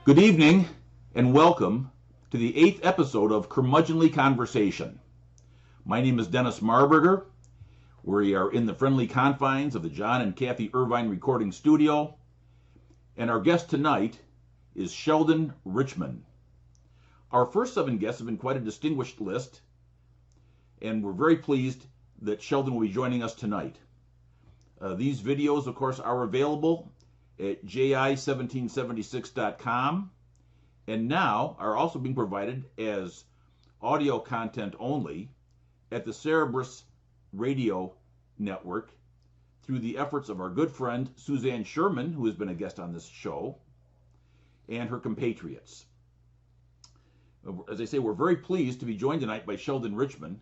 Good evening and welcome to the 8th episode of Curmudgeonly Conversation. My name is Dennis Marburger. We are in the friendly confines of the John and Kathy Irvine recording studio, and our guest tonight is Sheldon Richman. Our first 7 guests have been quite a distinguished list, and we're very pleased that Sheldon will be joining us tonight. These videos, of course, are available at ji1776.com, and now are also being provided as audio content only at the Cerebrus Radio Network through the efforts of our good friend Suzanne Sherman, who has been a guest on this show, and her compatriots. As I say, we're very pleased to be joined tonight by Sheldon Richman,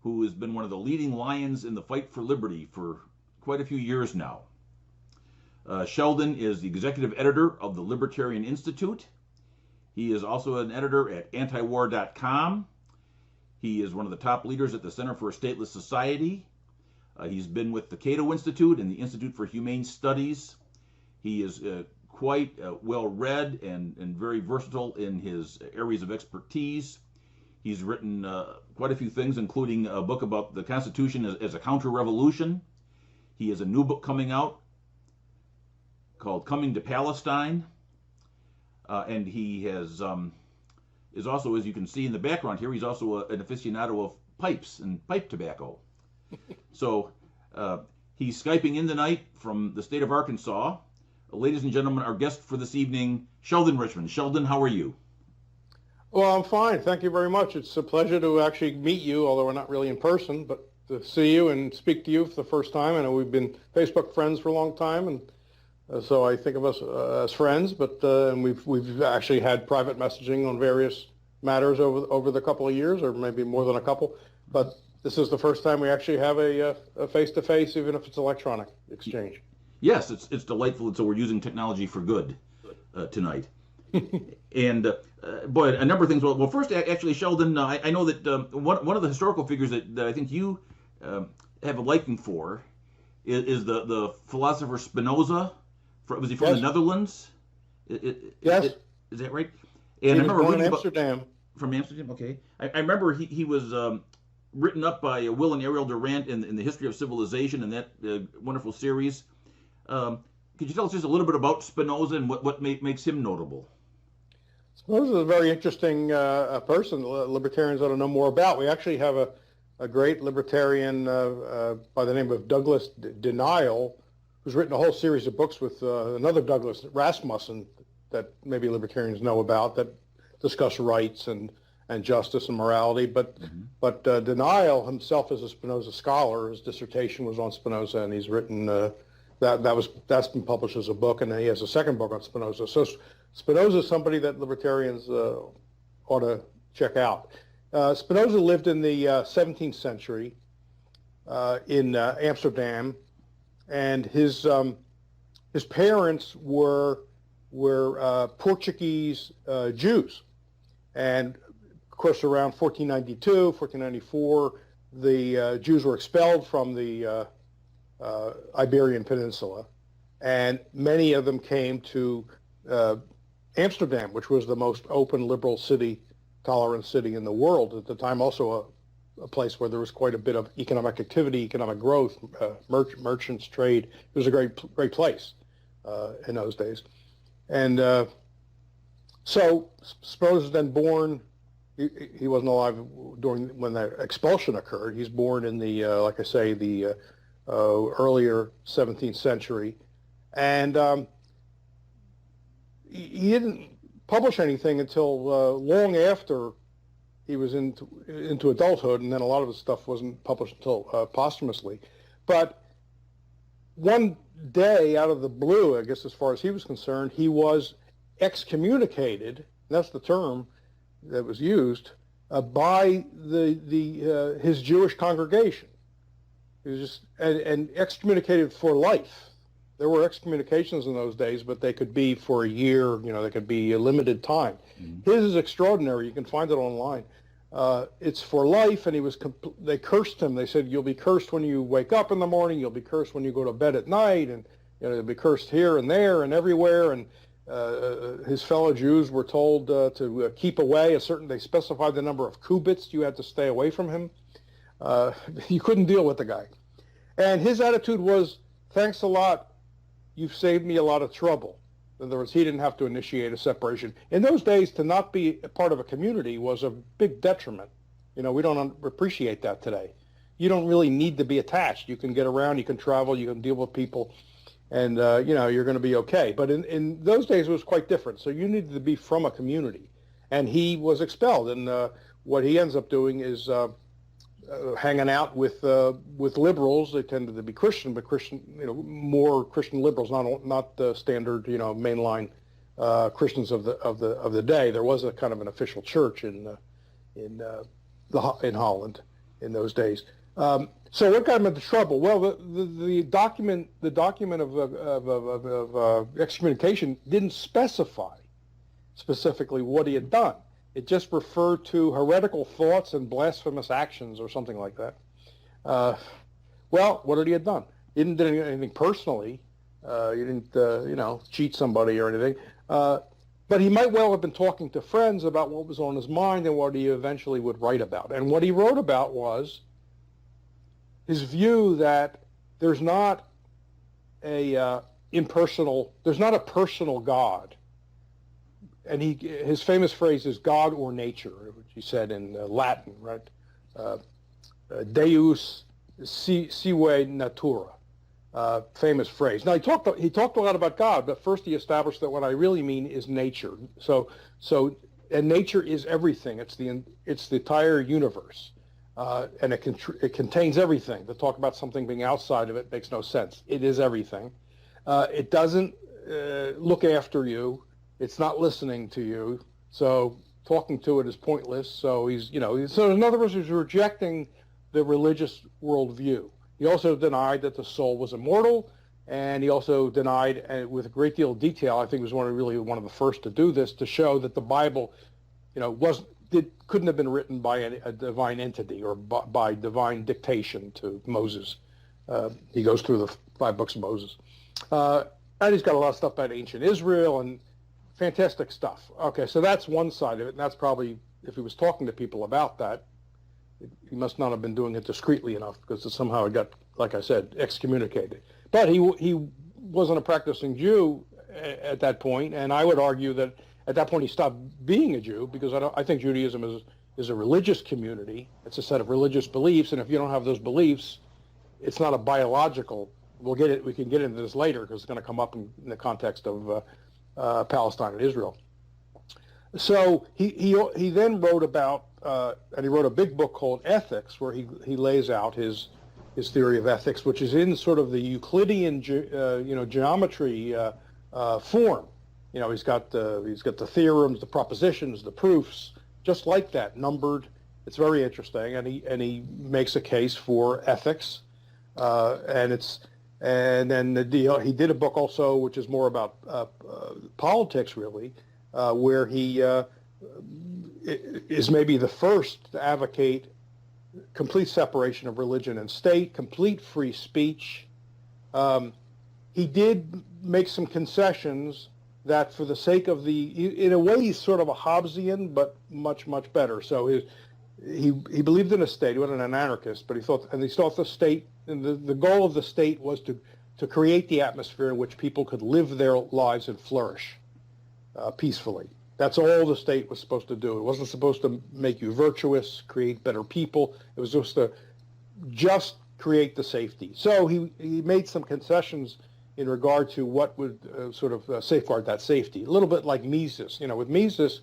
who has been one of the leading lions in the fight for liberty for quite a few years now. Sheldon is the executive editor of the Libertarian Institute. He is also an editor at antiwar.com. He is one of the top leaders at the Center for a Stateless Society. He's been with the Cato Institute and the Institute for Humane Studies. He is quite well-read and very versatile in his areas of expertise. He's written quite a few things, including a book about the Constitution as a counter-revolution. He has a new book coming out called Coming to Palestine, and he is also, as you can see in the background here, he's also an aficionado of pipes and pipe tobacco. So he's Skyping in tonight from the state of Arkansas. Ladies and gentlemen, our guest for this evening, Sheldon Richman. Sheldon, how are you? Well, I'm fine. Thank you very much. It's a pleasure to actually meet you, although we're not really in person, but to see you and speak to you for the first time. I know we've been Facebook friends for a long time, and so I think of us as friends, but and we've actually had private messaging on various matters over the couple of years, or maybe more than a couple. But this is the first time we actually have a face-to-face, even if it's electronic exchange. Yes, it's delightful, and so we're using technology for good tonight. And boy, a number of things. Well, first, actually, Sheldon, I know that one of the historical figures that I think you have a liking for is the philosopher Spinoza. Was he from the Netherlands? Yes. Is that right? And he was born in Amsterdam. From Amsterdam, okay. I remember he was written up by Will and Ariel Durant in the History of Civilization in that wonderful series. Could you tell us just a little bit about Spinoza and what makes him notable? Spinoza is a very interesting person. Libertarians ought to know more about. We actually have a great libertarian by the name of Douglas Denial, who's written a whole series of books with another Douglas Rasmussen that maybe libertarians know about, that discuss rights and justice and morality. But Denial himself is a Spinoza scholar. His dissertation was on Spinoza, and he's written that's been published as a book, and then he has a second book on Spinoza. So Spinoza is somebody that libertarians ought to check out. Spinoza lived in the 17th century in Amsterdam, and his parents were Portuguese Jews, and of course around 1492, 1494, the Jews were expelled from the Iberian Peninsula, and many of them came to Amsterdam, which was the most open, liberal city, tolerant city in the world at the time. Also a place where there was quite a bit of economic activity, economic growth, merchants, trade. It was a great place in those days. And so Spinoza was then born. He wasn't alive when the expulsion occurred. He's born in the, like I say, the earlier 17th century. And he didn't publish anything until long after he was into adulthood, and then a lot of his stuff wasn't published until posthumously. But one day, out of the blue, I guess as far as he was concerned, he was excommunicated, that's the term that was used, by his Jewish congregation. He was just and excommunicated for life. There were excommunications in those days, but they could be for a year, they could be a limited time. Mm-hmm. His is extraordinary. You can find it online. It's for life, and they cursed him. They said, you'll be cursed when you wake up in the morning, you'll be cursed when you go to bed at night, and you'll be cursed here and there and everywhere. And his fellow Jews were told to keep away they specified the number of cubits you had to stay away from him. You couldn't deal with the guy. And his attitude was, thanks a lot, you've saved me a lot of trouble. In other words, he didn't have to initiate a separation. In those days, to not be a part of a community was a big detriment. We don't appreciate that today. You don't really need to be attached. You can get around, you can travel, you can deal with people, and you're going to be okay. But in those days, it was quite different. So you needed to be from a community. And he was expelled. And what he ends up doing is hanging out with liberals. They tended to be Christian, but more Christian liberals, not the standard, mainline Christians of the day. There was a kind of an official church in Holland in those days. So what got him into trouble? Well, the document of excommunication didn't specify specifically what he had done. It just referred to heretical thoughts and blasphemous actions or something like that. Well, what had he had done? He didn't do anything personally. He didn't, cheat somebody or anything. But he might well have been talking to friends about what was on his mind and what he eventually would write about. And what he wrote about was his view that there's not a personal God. And his famous phrase is God or nature, which he said in Latin, right? Deus sive natura, famous phrase. Now he talked a lot about God, but first he established that what I really mean is nature. And nature is everything. It's the entire universe, and it contains everything. To talk about something being outside of it makes no sense. It is everything. It doesn't look after you. It's not listening to you, so talking to it is pointless. So so in other words, he's rejecting the religious worldview. He also denied that the soul was immortal, and he also denied, with a great deal of detail, I think he was one of the first to do this, to show that the Bible, couldn't have been written by a divine entity or by divine dictation to Moses. He goes through the 5 books of Moses, and he's got a lot of stuff about ancient Israel and fantastic stuff. Okay, so that's one side of it, and that's probably, if he was talking to people about that, he must not have been doing it discreetly enough, because somehow it got, like I said, excommunicated. But he wasn't a practicing Jew at that point, and I would argue that at that point he stopped being a Jew, because I think Judaism is a religious community. It's a set of religious beliefs, and if you don't have those beliefs, it's not a biological. We can get into this later, because it's going to come up in the context of Palestine and Israel. So he then wrote about, and he wrote a big book called Ethics, where he lays out his theory of ethics, which is in sort of the Euclidean geometry form. He's got the theorems, the propositions, the proofs, just like that, numbered. It's very interesting, and he makes a case for ethics, and then he did a book also, which is more about politics, really, where he is maybe the first to advocate complete separation of religion and state, complete free speech. He did make some concessions that, for the sake of in a way, he's sort of a Hobbesian, but much, much better. So he believed in a state. He wasn't an anarchist, but he thought the state, and the goal of the state was to create the atmosphere in which people could live their lives and flourish peacefully. That's all the state was supposed to do. It wasn't supposed to make you virtuous, create better people. It was supposed to just create the safety. So he made some concessions in regard to what would sort of safeguard that safety. A little bit like Mises. With Mises,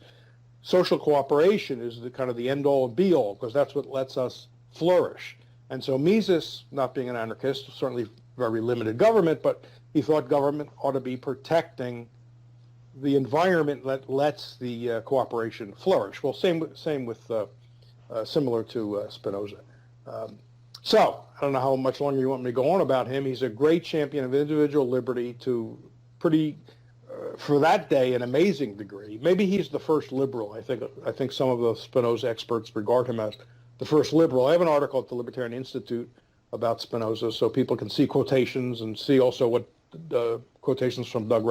social cooperation is the kind of the end-all and be-all, because that's what lets us flourish. And so Mises, not being an anarchist, certainly very limited government, but he thought government ought to be protecting the environment that lets the cooperation flourish. Well, same with similar to Spinoza. So I don't know how much longer you want me to go on about him. He's a great champion of individual liberty to for that day, an amazing degree. Maybe he's the first liberal. I think some of the Spinoza experts regard him as the first liberal. I have an article at the Libertarian Institute about Spinoza, so people can see quotations and see also what quotations from Doug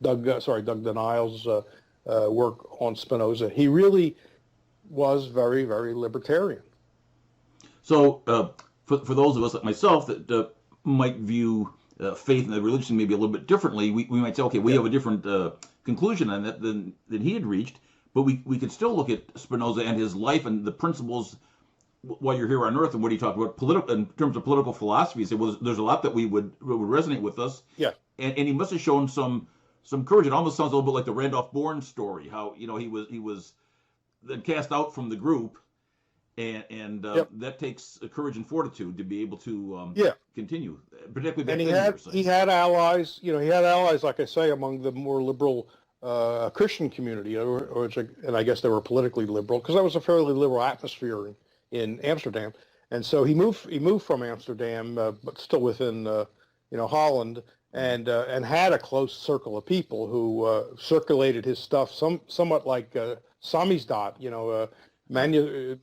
Doug Denial's work on Spinoza. He really was very, very libertarian. So for those of us like myself that might view faith and the religion maybe a little bit differently, we might say, okay, we have a different conclusion on that than he had reached, but we could still look at Spinoza and his life and the principles while you're here on Earth and what he talked about in terms of political philosophy. Say, well, there's a lot that would resonate with us. Yeah. And he must have shown some courage. It almost sounds a little bit like the Randolph Bourne story, how he was then cast out from the group, and that takes courage and fortitude to be able to continue, particularly back then. He had allies. He had allies, like I say, among the more liberal Christian community, and I guess they were politically liberal because that was a fairly liberal atmosphere in Amsterdam. And so he moved from Amsterdam, but still within Holland, and had a close circle of people who circulated his stuff, somewhat like Samizdat,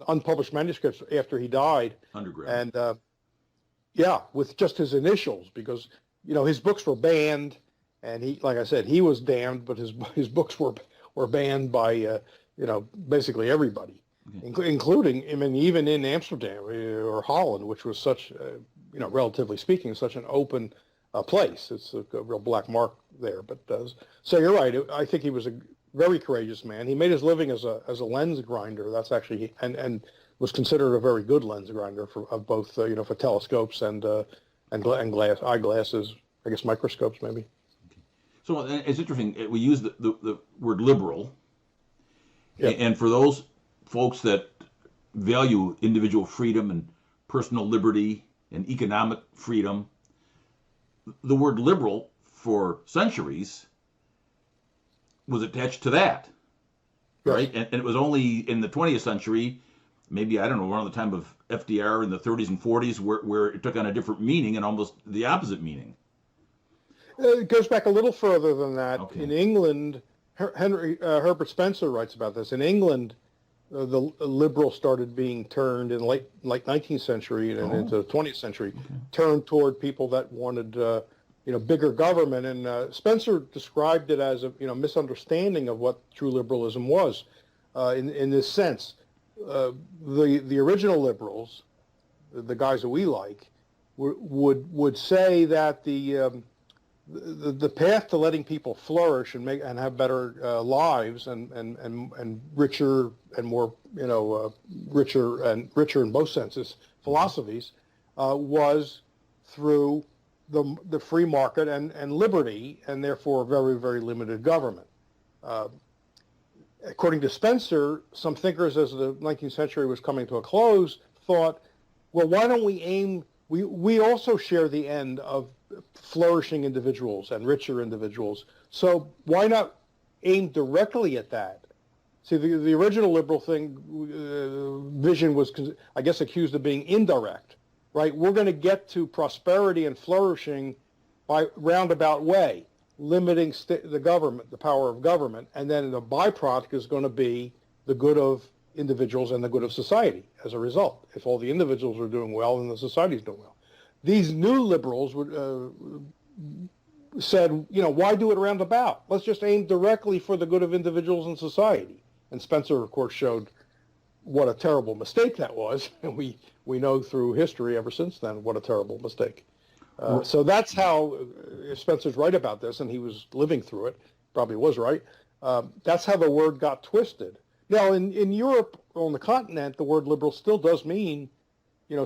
unpublished manuscripts after he died. Underground. And with just his initials, because his books were banned, and he, like I said, he was damned, but his books were banned by basically everybody. Okay. Including, even in Amsterdam or Holland, which was such, relatively speaking, such an open place. It's a real black mark there. But so you're right. I think he was a very courageous man. He made his living as a lens grinder. That's actually and was considered a very good lens grinder of both for telescopes and eyeglasses. I guess microscopes maybe. Okay. So it's interesting. We use the word liberal, and for those folks that value individual freedom and personal liberty and economic freedom, the word liberal for centuries was attached to that, right? Yes. And it was only in the 20th century, maybe, I don't know, around the time of FDR in the 30s and 40s, where it took on a different meaning and almost the opposite meaning. It goes back a little further than that. Okay. In England, Herbert Spencer writes about this. In England, the liberals started being turned in late 19th century and into the 20th century, turned toward people that wanted bigger government. And Spencer described it as a misunderstanding of what true liberalism was. In this sense, the original liberals, the guys that we like, would say that the path to letting people flourish and have better lives and richer and more richer in both senses philosophies was through the free market and liberty, and therefore very, very limited government. According to Spencer, some thinkers as the 19th century was coming to a close thought, well, why don't we aim? We also share the end of flourishing individuals and richer individuals. So why not aim directly at that? See, the original liberal vision was, I guess, accused of being indirect, right? We're going to get to prosperity and flourishing by roundabout way, limiting the government, the power of government, and then the byproduct is going to be the good of individuals and the good of society as a result. If all the individuals are doing well, then the society is doing well. These new liberals said, why do it roundabout? Let's just aim directly for the good of individuals and society. And Spencer, of course, showed what a terrible mistake that was. And we know through history ever since then what a terrible mistake. So that's how Spencer's right about this, and he was living through it, probably was right. That's how the word got twisted. Now, in Europe, on the continent, the word liberal still does mean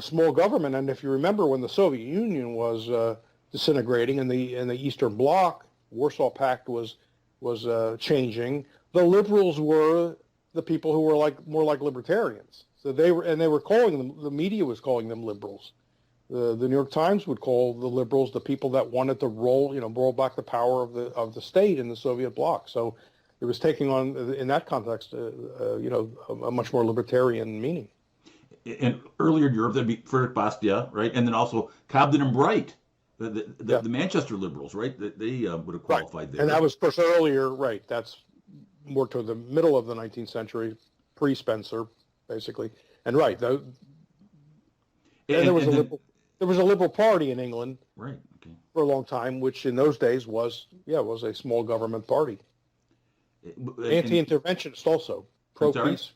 small government. And if you remember when the Soviet Union was disintegrating and the Eastern Bloc, Warsaw Pact was changing, the liberals were the people who were more like libertarians. So they were calling them, the media was calling them liberals. The New York Times would call the liberals the people that wanted to roll back the power of the state in the Soviet bloc. So it was taking on, in that context, a much more libertarian meaning. And earlier in Europe, that'd be Frederick Bastiat, right? And then also Cobden and Bright, the Manchester liberals, right? They would have qualified there. And that was, of course, earlier, right? That's more toward the middle of the 19th century, pre-Spencer, basically. And right, there was a liberal party in England, right? Okay. for a long time, which in those days was a small government party. Anti-interventionist also, pro-peace.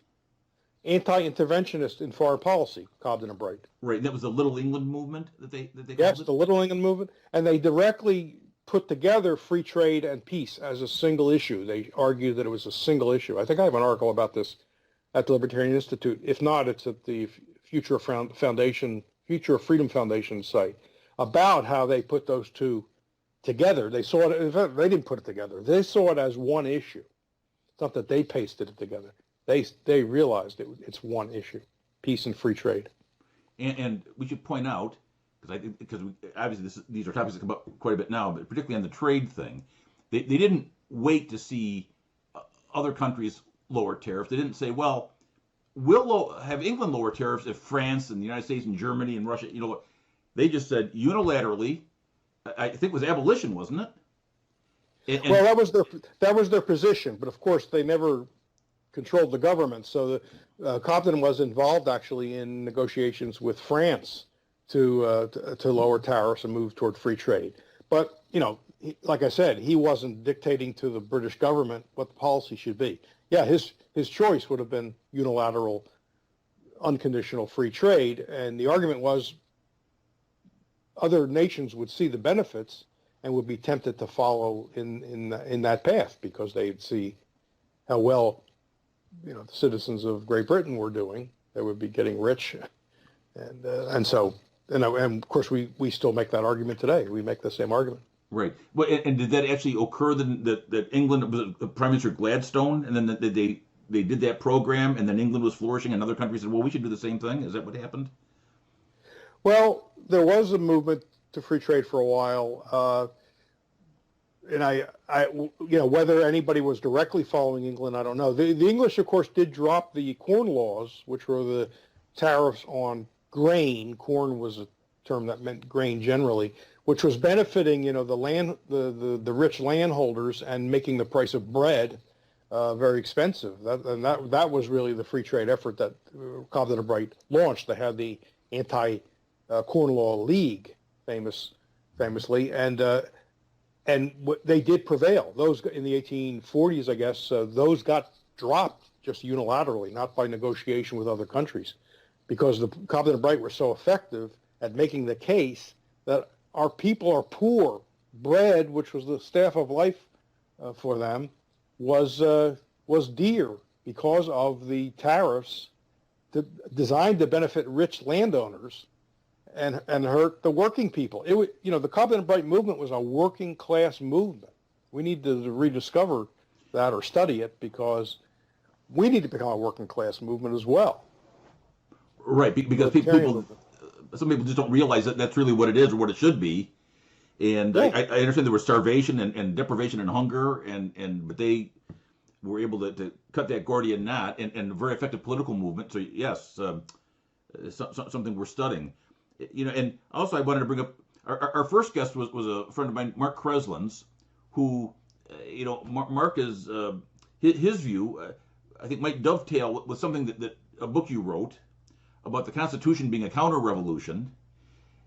Anti-interventionist in foreign policy, Cobden and Bright. Right, and that was the Little England movement that they Yes, called it? the Little England movement, and they directly put together free trade and peace as a single issue. They argued that it was a single issue. I think I have an article about this at the Libertarian Institute. If not, it's at the Future of Freedom Foundation site about how they put those two together. They saw it. In fact, they didn't put it together. They saw it as one issue. It's not that they pasted it together. They realized it's one issue: peace and free trade. And we should point out, because obviously these are topics that come up quite a bit now, but particularly on the trade thing, they didn't wait to see other countries lower tariffs. They didn't say, well, we'll have England lower tariffs if France and the United States and Germany and Russia, they just said unilaterally. I think it was abolition, wasn't it? Well, that was their position, but of course they never controlled the government. So Cobden was involved actually in negotiations with France to lower tariffs and move toward free trade. But like I said, he wasn't dictating to the British government what the policy should be. Yeah, his choice would have been unilateral, unconditional free trade, and the argument was other nations would see the benefits and would be tempted to follow in that path because they'd see how well the citizens of Great Britain were doing. They would be getting rich, and so and of course we still make that argument today. We make the same argument. Right. Well, and did that actually occur that England was Prime Minister Gladstone, and then they did that program, and then England was flourishing, and other countries said, well, we should do the same thing? Is that what happened? Well, there was a movement to free trade for a while, and I whether anybody was directly following England, I don't know. The English, of course, did drop the corn laws, which were the tariffs on grain. Corn was a term that meant grain generally, which was benefiting the rich landholders and making the price of bread very expensive. That was really the free trade effort that Cobden and Bright launched. They had the anti-corn law league, famously, and they did prevail. Those in the 1840s, I guess, those got dropped just unilaterally, not by negotiation with other countries, because the Cobden and Bright were so effective at making the case that our people are poor. Bread, which was the staff of life for them, was dear because of the tariffs designed to benefit rich landowners and hurt the working people. The Cobden and Bright movement was a working class movement. We need to rediscover that or study it because we need to become a working class movement as well. Right, because some people just don't realize that that's really what it is or what it should be. And yeah. I understand there was starvation and deprivation and hunger, but they were able to cut that Gordian knot and a very effective political movement. So yes, something we're studying. And also I wanted to bring up our first guest was a friend of mine, Mark Kreslins, who Mark is his view I think might dovetail with something that a book you wrote about the Constitution being a counter-revolution,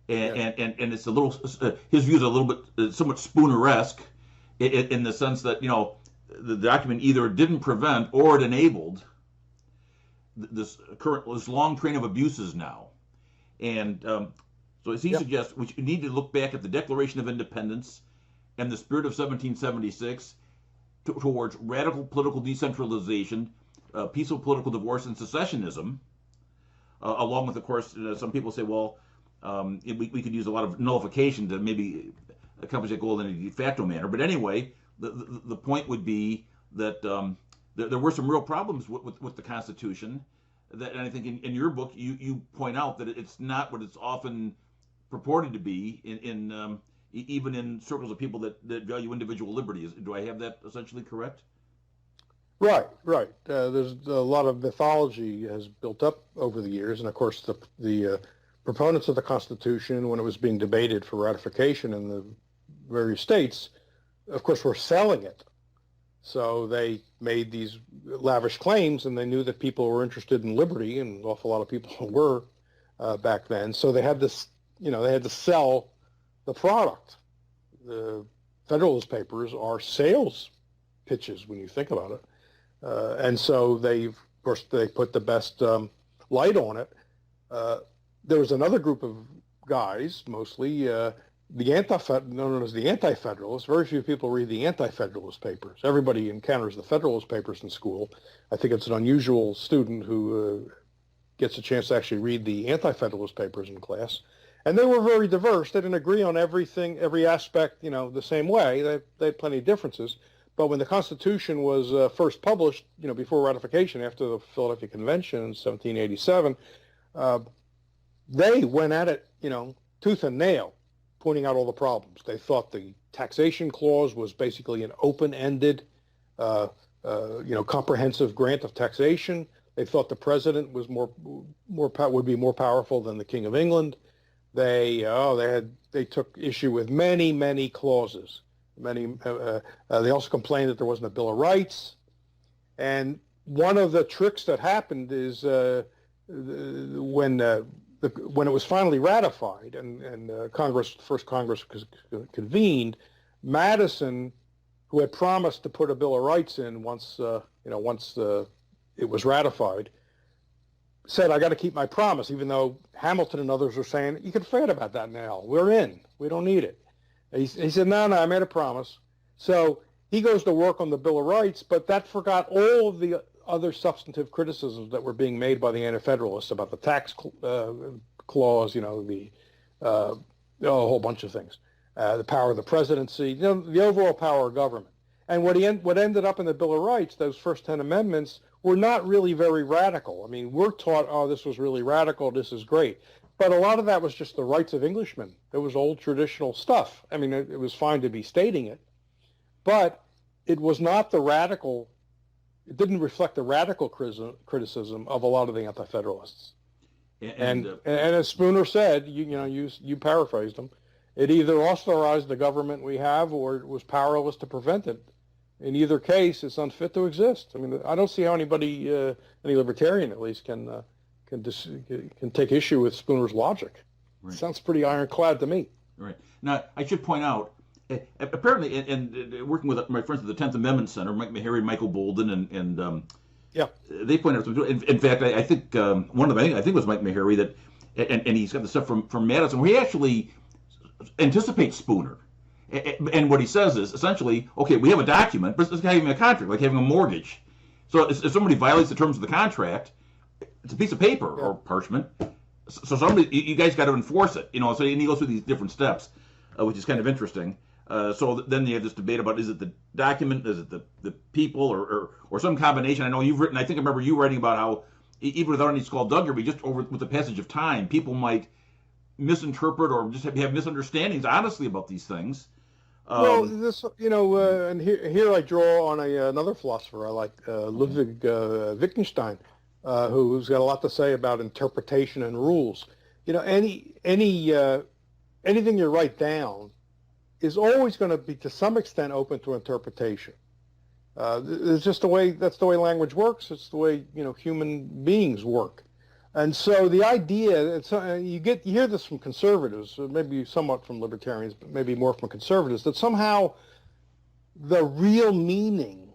and it's a little his views are a little bit somewhat Spooner-esque in the sense that the document either didn't prevent or it enabled this long train of abuses now, and so as he suggests, we need to look back at the Declaration of Independence and the spirit of 1776 towards radical political decentralization, peaceful political divorce, and secessionism. Along with, of course, some people say, well, we could use a lot of nullification to maybe accomplish that goal in a de facto manner. But anyway, the point would be that there were some real problems with the Constitution. And I think in your book, you point out that it's not what it's often purported to be even in circles of people that value individual liberty. Do I have that essentially correct? Right. There's a lot of mythology has built up over the years, and of course the proponents of the Constitution, when it was being debated for ratification in the various states, of course were selling it. So they made these lavish claims, and they knew that people were interested in liberty, and an awful lot of people were back then. So they had this, they had to sell the product. the Federalist Papers are sales pitches when you think about it. And so of course, they put the best light on it. There was another group of guys, mostly known as the Anti-Federalists. Very few people read the Anti-Federalist papers. Everybody encounters the Federalist Papers in school. I think it's an unusual student who gets a chance to actually read the Anti-Federalist Papers in class. And they were very diverse. They didn't agree on everything, every aspect, the same way. They had plenty of differences. But when the Constitution was first published, before ratification after the Philadelphia Convention in 1787, they went at it, tooth and nail, pointing out all the problems. They thought the taxation clause was basically an open-ended, comprehensive grant of taxation. They thought the president was would be more powerful than the King of England. They took issue with many clauses. They also complained that there wasn't a Bill of Rights. And one of the tricks that happened is when it was finally ratified and first Congress convened, Madison, who had promised to put a Bill of Rights in once it was ratified, said, I got to keep my promise, even though Hamilton and others were saying, you can forget about that now. We're in. We don't need it. He said, no, I made a promise. So he goes to work on the Bill of Rights, but that forgot all of the other substantive criticisms that were being made by the Anti-Federalists about the tax clause, a whole bunch of things, the power of the presidency, the overall power of government. And what ended up in the Bill of Rights, those first 10 amendments, were not really very radical. I mean, we're taught, this was really radical, this is great. But a lot of that was just the rights of Englishmen. It was old traditional stuff. I mean, it was fine to be stating it, but it was not it didn't reflect the radical criticism of a lot of the Anti-Federalists. And as Spooner said, you paraphrased him, it either authorized the government we have or it was powerless to prevent it. In either case, it's unfit to exist. I mean, I don't see how anybody, any libertarian at least, can take issue with Spooner's logic. Right. It sounds pretty ironclad to me. Right. Now, I should point out, apparently, and working with my friends at the 10th Amendment Center, Mike Meharry, Michael Bolden, and they point out, in fact, I think one of them, I think it was Mike Meharry, that, and he's got the stuff from Madison, where he actually anticipates Spooner. And what he says is, essentially, okay, we have a document, but it's like having a contract, like having a mortgage. So if somebody violates the terms of the contract, it's a piece of paper or parchment. So you guys got to enforce it, So and he goes through these different steps, which is kind of interesting. So then you have this debate about, is it the document, is it the people, or some combination? I know you've written. I think I remember you writing about how even without any skullduggery, just with the passage of time, people might misinterpret or just have misunderstandings, honestly, about these things. And here I draw on another philosopher I like, Ludwig Wittgenstein, who's got a lot to say about interpretation and rules. Anything you write down is always going to be, to some extent, open to interpretation. It's just that's the way language works. It's the way, human beings work. And so the idea, you hear this from conservatives, maybe somewhat from libertarians, but maybe more from conservatives, that somehow the real meaning,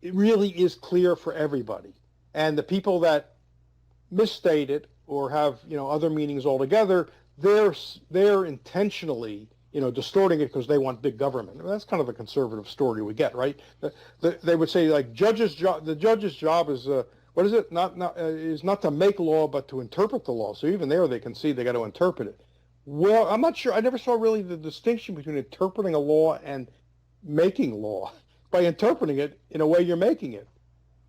it really is clear for everybody. And the people that misstate it or have, other meanings altogether, they're intentionally, distorting it because they want big government. I mean, that's kind of the conservative story we get, right? They would say, like, the judge's job is, what is it? Is not to make law, but to interpret the law. So even there, they can see they got to interpret it. Well, I'm not sure. I never saw really the distinction between interpreting a law and making law. By interpreting it in a way, you're making it.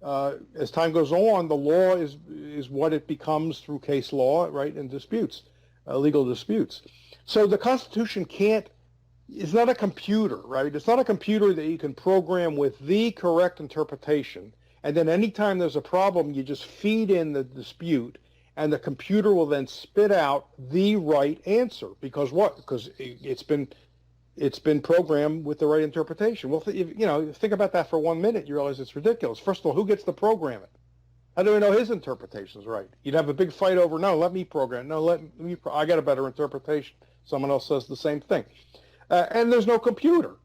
As time goes on, the law is what it becomes through case law, right, and disputes, legal disputes. So the Constitution it's not a computer, right? It's not a computer that you can program with the correct interpretation. And then anytime there's a problem, you just feed in the dispute, and the computer will then spit out the right answer. Because what? Because it's been programmed with the right interpretation. Well, think about that for 1 minute, you realize it's ridiculous. First of all, who gets to program it? How do we know his interpretation is right? You'd have a big fight over, no, let me program. No, I got a better interpretation. Someone else says the same thing. and there's no computer.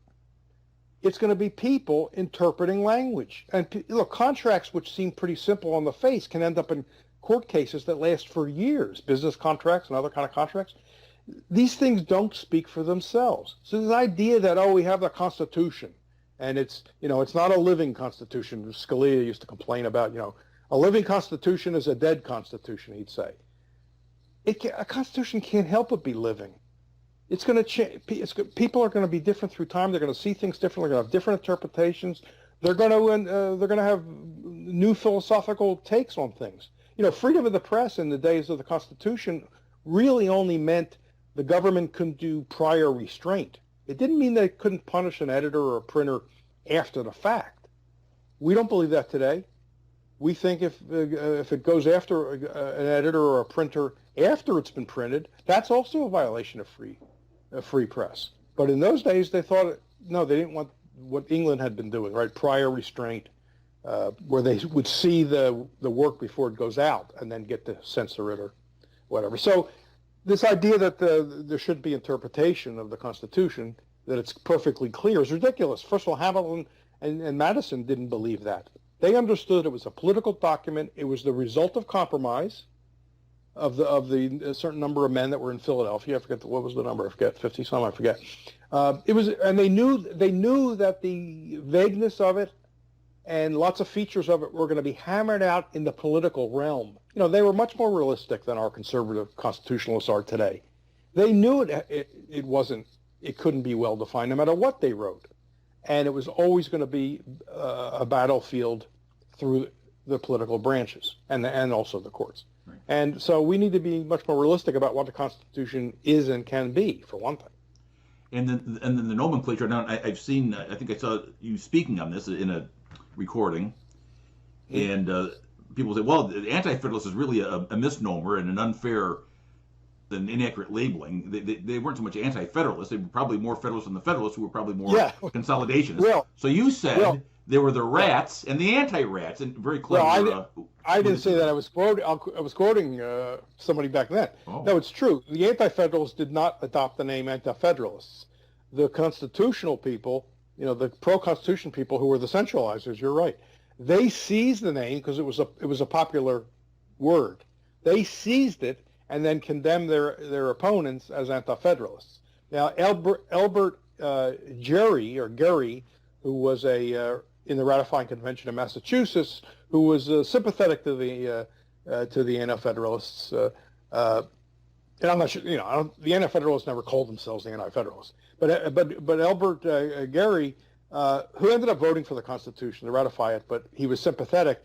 It's going to be people interpreting language. And look, contracts which seem pretty simple on the face can end up in court cases that last for years, business contracts and other kind of contracts. These things don't speak for themselves. So this idea that, oh, we have the Constitution, and it's not a living Constitution. Scalia used to complain about, a living Constitution is a dead Constitution, he'd say. A Constitution can't help but be living. It's going to change. People are going to be different through time. They're going to see things differently. They're going to have different interpretations. They're going to have new philosophical takes on things. Freedom of the press in the days of the Constitution really only meant the government couldn't do prior restraint. It didn't mean they couldn't punish an editor or a printer after the fact. We don't believe that today. We think if it goes after an editor or a printer after it's been printed, that's also a violation of free press. But in those days, they thought, no, they didn't want what England had been doing, right? Prior restraint, where they would see the work before it goes out and then get to censor it or whatever. So this idea that there should be interpretation of the Constitution, that it's perfectly clear, is ridiculous. First of all, Hamilton and Madison didn't believe that. They understood it was a political document. It was the result of compromise of the certain number of men that were in Philadelphia. I forget what was the number. I forget, 50 some. I forget. It was, and they knew that the vagueness of it and lots of features of it were going to be hammered out in the political realm. They were much more realistic than our conservative constitutionalists are today. They knew it couldn't be well defined no matter what they wrote, and it was always going to be a battlefield through the political branches and also the courts. Right. And so we need to be much more realistic about what the Constitution is and can be, for one thing. And then the nomenclature. Now I've seen. I think I saw you speaking on this in a recording, and people say, "Well, the Anti-Federalist is really a misnomer and an unfair, an inaccurate labeling." They weren't so much Anti-Federalists; they were probably more Federalists than the Federalists, who were probably more Consolidationists. Well, so you said there were the rats and the anti-rats, and very clever. Well, I didn't say that. I was quoting somebody back then. Oh. No, it's true. The Anti-Federalists did not adopt the name Anti-Federalists. The constitutional people, the pro-constitution people who were the centralizers, you're right. They seized the name because it was a popular word. They seized it and then condemned their opponents as Anti-Federalists. Now, Elbert Gerry, who was in the ratifying convention of Massachusetts, who was sympathetic to the Anti-Federalists, and I'm not sure, the Anti-Federalists never called themselves the Anti-Federalists, but Elbert Gerry, who ended up voting for the Constitution to ratify it, but he was sympathetic.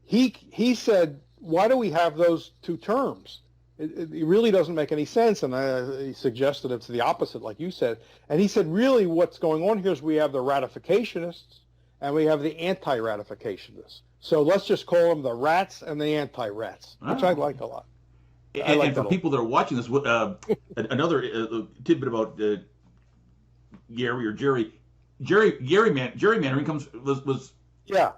He said, "Why do we have those two terms? It really doesn't make any sense." And he suggested it's the opposite, like you said. And he said, really, what's going on here is we have the ratificationists and we have the anti-ratificationists. So let's just call them the rats and the anti-rats, which I liked a lot. And for people that are watching this, another tidbit about Gary or Jerry, gerrymandering was yeah.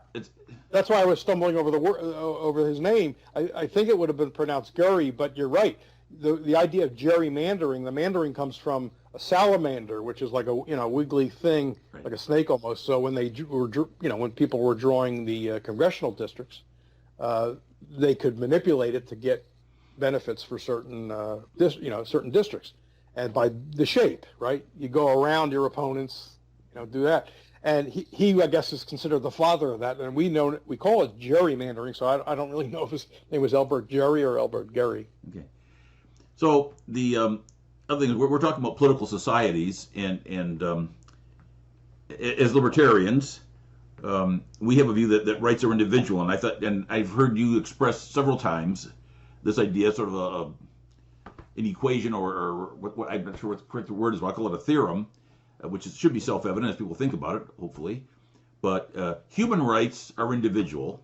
That's why I was stumbling over his name. I think it would have been pronounced Gary, but you're right. The idea of gerrymandering, the mandering comes from a salamander, which is like a wiggly thing, right, like a snake almost. So when when people were drawing the congressional districts, they could manipulate it to get benefits for certain certain districts, and by the shape, right? You go around your opponents, do that. And he, I guess, is considered the father of that, and we call it gerrymandering. So I don't really know if his name was Elbert Gerry or Elbert Gerry. Okay. So the other thing is we're talking about political societies, and as libertarians, we have a view that rights are individual, and I've heard you express several times this idea, sort of an equation or what I'm not sure what the correct word is, but I call it a theorem, which should be self-evident as people think about it, hopefully. But human rights are individual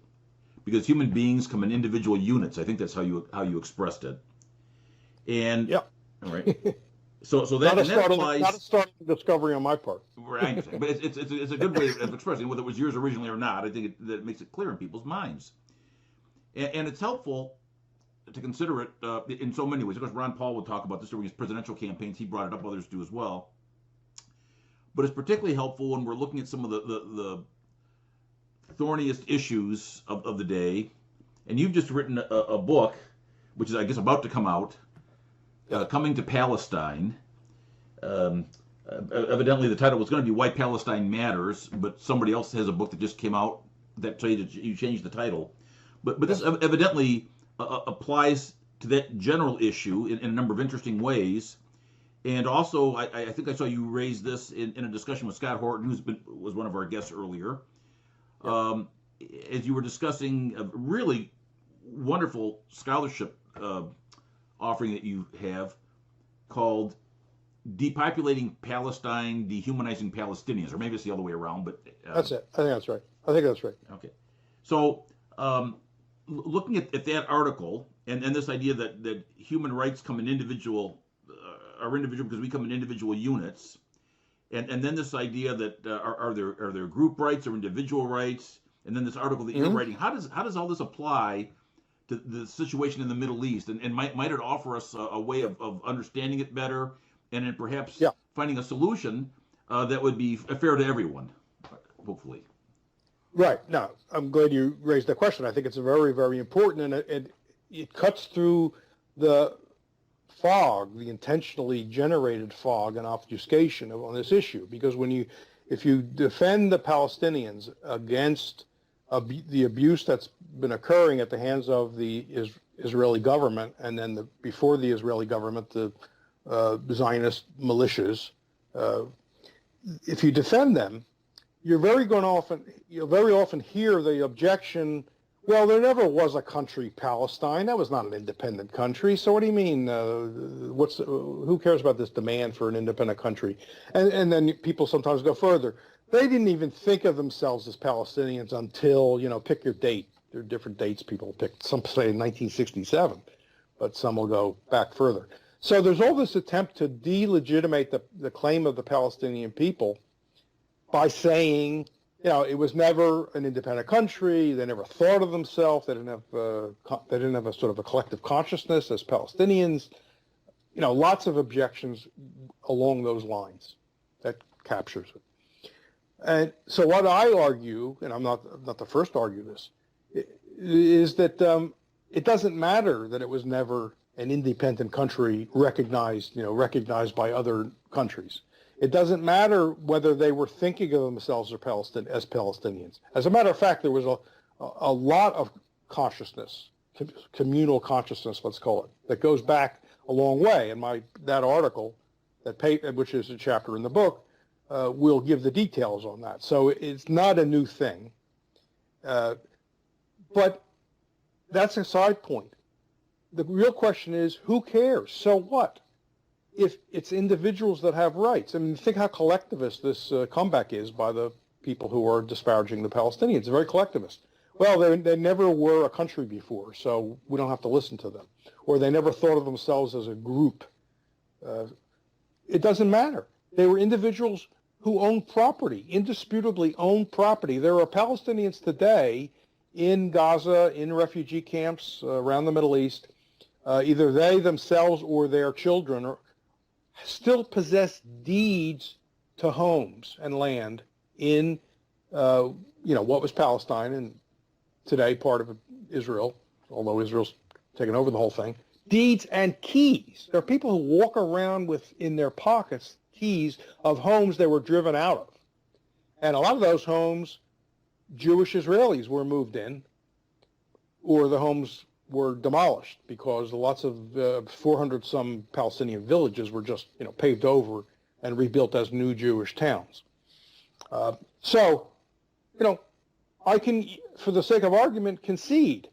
because human beings come in individual units. I think that's how you expressed it. And yeah, all right. So that applies. Not a startling discovery on my part. Right, but it's a good way of expressing whether it was yours originally or not. I think that it makes it clear in people's minds, and it's helpful to consider it in so many ways. Of course, Ron Paul would talk about this during his presidential campaigns. He brought it up. Others do as well. but it's particularly helpful when we're looking at some of the thorniest issues of the day. And you've just written a book, which is, I guess, about to come out, Yeah. Coming to Palestine. Um, Evidently, the title was going to be Why Palestine Matters, but somebody else has a book that just came out that you changed the title. But this evidently applies to that general issue in a number of interesting ways. And also, I think I saw you raise this in a discussion with Scott Horton, was one of our guests earlier. Yeah. As you were discussing a really wonderful scholarship offering that you have called Depopulating Palestine, Dehumanizing Palestinians, or maybe it's the other way around, but That's it. I think that's right. I think that's right. okay. So, looking at that article and this idea that human rights come in are individual because we come in individual units, and then this idea that are there group rights or individual rights, and then this article that you're writing, how does all this apply to the situation in the Middle East, and might it offer us a way of understanding it better, and then perhaps finding a solution that would be fair to everyone, hopefully. Right. Now, I'm glad you raised that question. I think it's very, very important, and it cuts through the fog, the intentionally generated fog and obfuscation on this issue. Because if you defend the Palestinians against the abuse that's been occurring at the hands of the Israeli government, and then before the Israeli government, the Zionist militias, if you defend them, you'll very often hear the objection, well, there never was a country, Palestine. That was not an independent country. So what do you mean? Who cares about this demand for an independent country? And then people sometimes go further. They didn't even think of themselves as Palestinians until, pick your date. There are different dates people pick. Some say 1967, but some will go back further. So there's all this attempt to delegitimate the claim of the Palestinian people by saying, it was never an independent country. They never thought of themselves. They didn't have a sort of a collective consciousness as Palestinians. Lots of objections along those lines. That captures it. And so what I argue, and I'm not the first to argue this, is that it doesn't matter that it was never an independent country recognized by other countries. It doesn't matter whether they were thinking of themselves as Palestinians. As a matter of fact, there was a lot of consciousness, communal consciousness, let's call it, that goes back a long way. And that article, which is a chapter in the book, will give the details on that. So it's not a new thing. But that's a side point. The real question is, who cares? So what? If it's individuals that have rights. I mean, think how collectivist this comeback is by the people who are disparaging the Palestinians. Very collectivist. Well, they never were a country before, so we don't have to listen to them. Or they never thought of themselves as a group. It doesn't matter. They were individuals who owned property, indisputably owned property. There are Palestinians today in Gaza, in refugee camps around the Middle East. Either they themselves or their children still possess deeds to homes and land in, what was Palestine and today part of Israel, although Israel's taken over the whole thing. Deeds and keys. There are people who walk around with in their pockets keys of homes they were driven out of. And a lot of those homes, Jewish Israelis were moved in, or the homes were demolished because lots of 400-some Palestinian villages were just, paved over and rebuilt as new Jewish towns. I can, for the sake of argument, concede,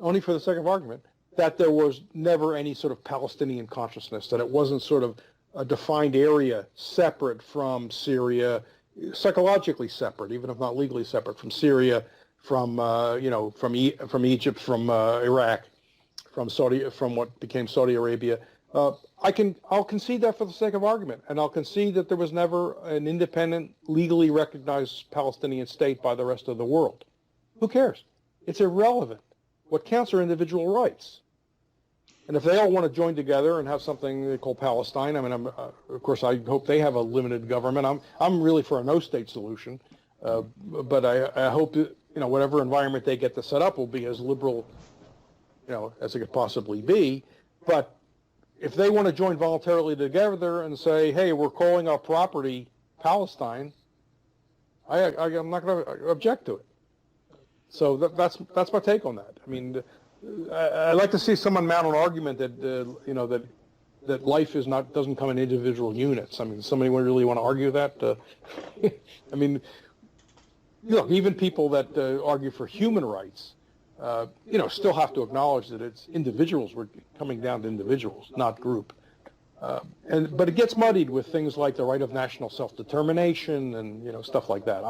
only for the sake of argument, that there was never any sort of Palestinian consciousness, that it wasn't sort of a defined area separate from Syria, psychologically separate, even if not legally separate from Syria, from Egypt, from Iraq, from what became Saudi Arabia. I'll concede that for the sake of argument, and I'll concede that there was never an independent, legally recognized Palestinian state by the rest of the world. Who cares? It's irrelevant. What counts are individual rights. And if they all want to join together and have something they call Palestine, I mean, of course, I hope they have a limited government. I'm really for a no-state solution, but I hope that, whatever environment they get to set up will be as liberal, as it could possibly be. But if they want to join voluntarily together and say, hey, we're calling our property Palestine, I'm not going to object to it. So that's my take on that. I mean, I'd like to see someone mount an argument that that life doesn't come in individual units. I mean, somebody would really want to argue that. I mean, look, even people that argue for human rights, still have to acknowledge that it's individuals. We're coming down to individuals, not group. But it gets muddied with things like the right of national self-determination and stuff like that.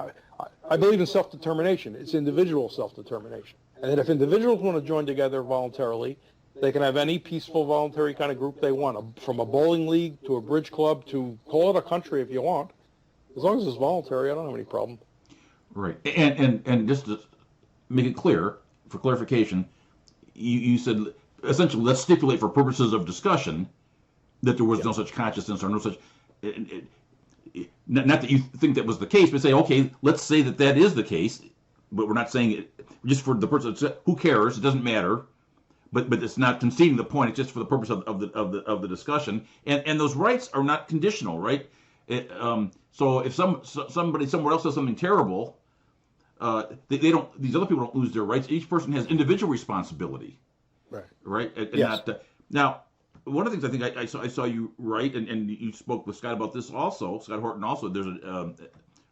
I believe in self-determination. It's individual self-determination. And that if individuals want to join together voluntarily, they can have any peaceful voluntary kind of group they want, from a bowling league to a bridge club to call it a country if you want. As long as it's voluntary, I don't have any problem. Right. And just to make it clear, for clarification, you said essentially let's stipulate for purposes of discussion that there was no such consciousness or no such. Not that you think that was the case, but say, okay, let's say that is the case, but we're not saying it just for the person. Who cares? It doesn't matter. But it's not conceding the point. It's just for the purpose of the discussion. And those rights are not conditional, right? So if somebody somewhere else does something terrible, they don't. These other people don't lose their rights. Each person has individual responsibility, right? And yes. Now, one of the things I think I saw you write, and you spoke with Scott about this also. Scott Horton also. There's a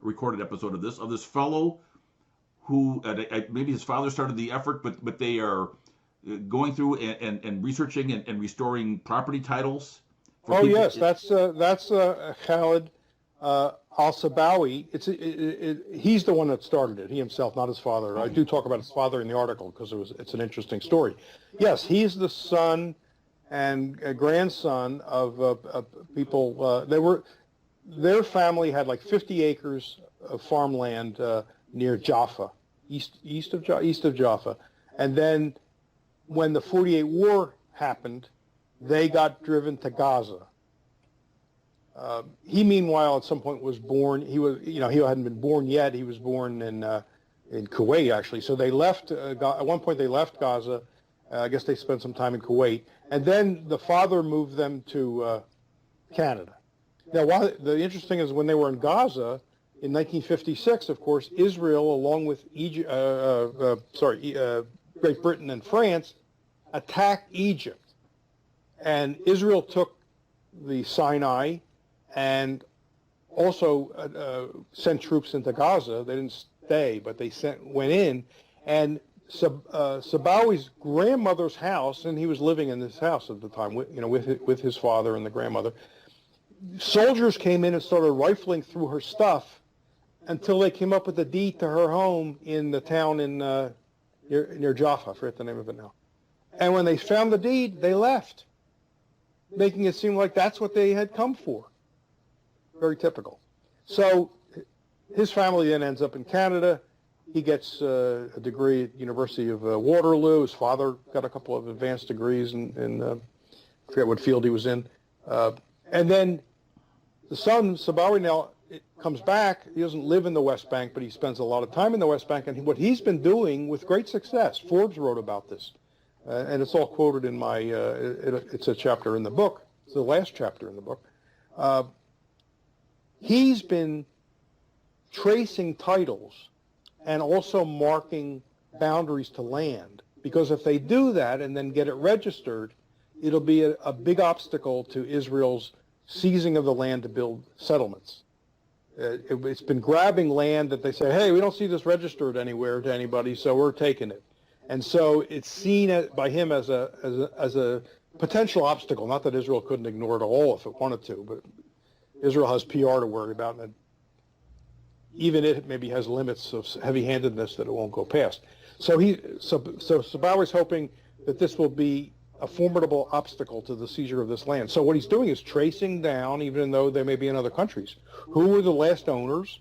recorded episode of this fellow who maybe his father started the effort, but they are going through and researching and restoring property titles. Oh people. Yes, that's Khalid Al-Sabawi. He's the one that started it. He himself, not his father. I do talk about his father in the article because it's an interesting story. Yes, he's the son and grandson of people. Their family had like 50 acres of farmland near Jaffa, east of Jaffa, and then when the 48 war happened, they got driven to Gaza. He, meanwhile, at some point was born. He hadn't been born yet. He was born in Kuwait, actually. So they left. At one point, they left Gaza. I guess they spent some time in Kuwait, and then the father moved them to Canada. Now, the interesting is when they were in Gaza in 1956, of course, Israel, along with Great Britain and France, attacked Egypt, and Israel took the Sinai and also sent troops into Gaza. They didn't stay, but they went in, and Sabawi's grandmother's house, and he was living in this house at the time, with his father and the grandmother. Soldiers came in and started rifling through her stuff until they came up with a deed to her home in the town in near Jaffa. I forget the name of it now. And when they found the deed, they left, making it seem like that's what they had come for. Very typical. So his family then ends up in Canada. He gets a degree at the University of Waterloo. His father got a couple of advanced degrees in I forget what field he was in. And then the son, Sabawi, now comes back. He doesn't live in the West Bank, but he spends a lot of time in the West Bank. And what he's been doing with great success, Forbes wrote about this, and it's all quoted in my, it's a chapter in the book. It's the last chapter in the book. He's been tracing titles and also marking boundaries to land, because if they do that and then get it registered, it'll be a big obstacle to Israel's seizing of the land to build settlements. It's been grabbing land that they say, hey, we don't see this registered anywhere to anybody, so we're taking it. And so it's seen by him as a potential obstacle. Not that Israel couldn't ignore it all if it wanted to, but Israel has PR to worry about, and even it maybe has limits of heavy-handedness that it won't go past. So Sabawi's hoping that this will be a formidable obstacle to the seizure of this land. So what he's doing is tracing down, even though they may be in other countries, who were the last owners,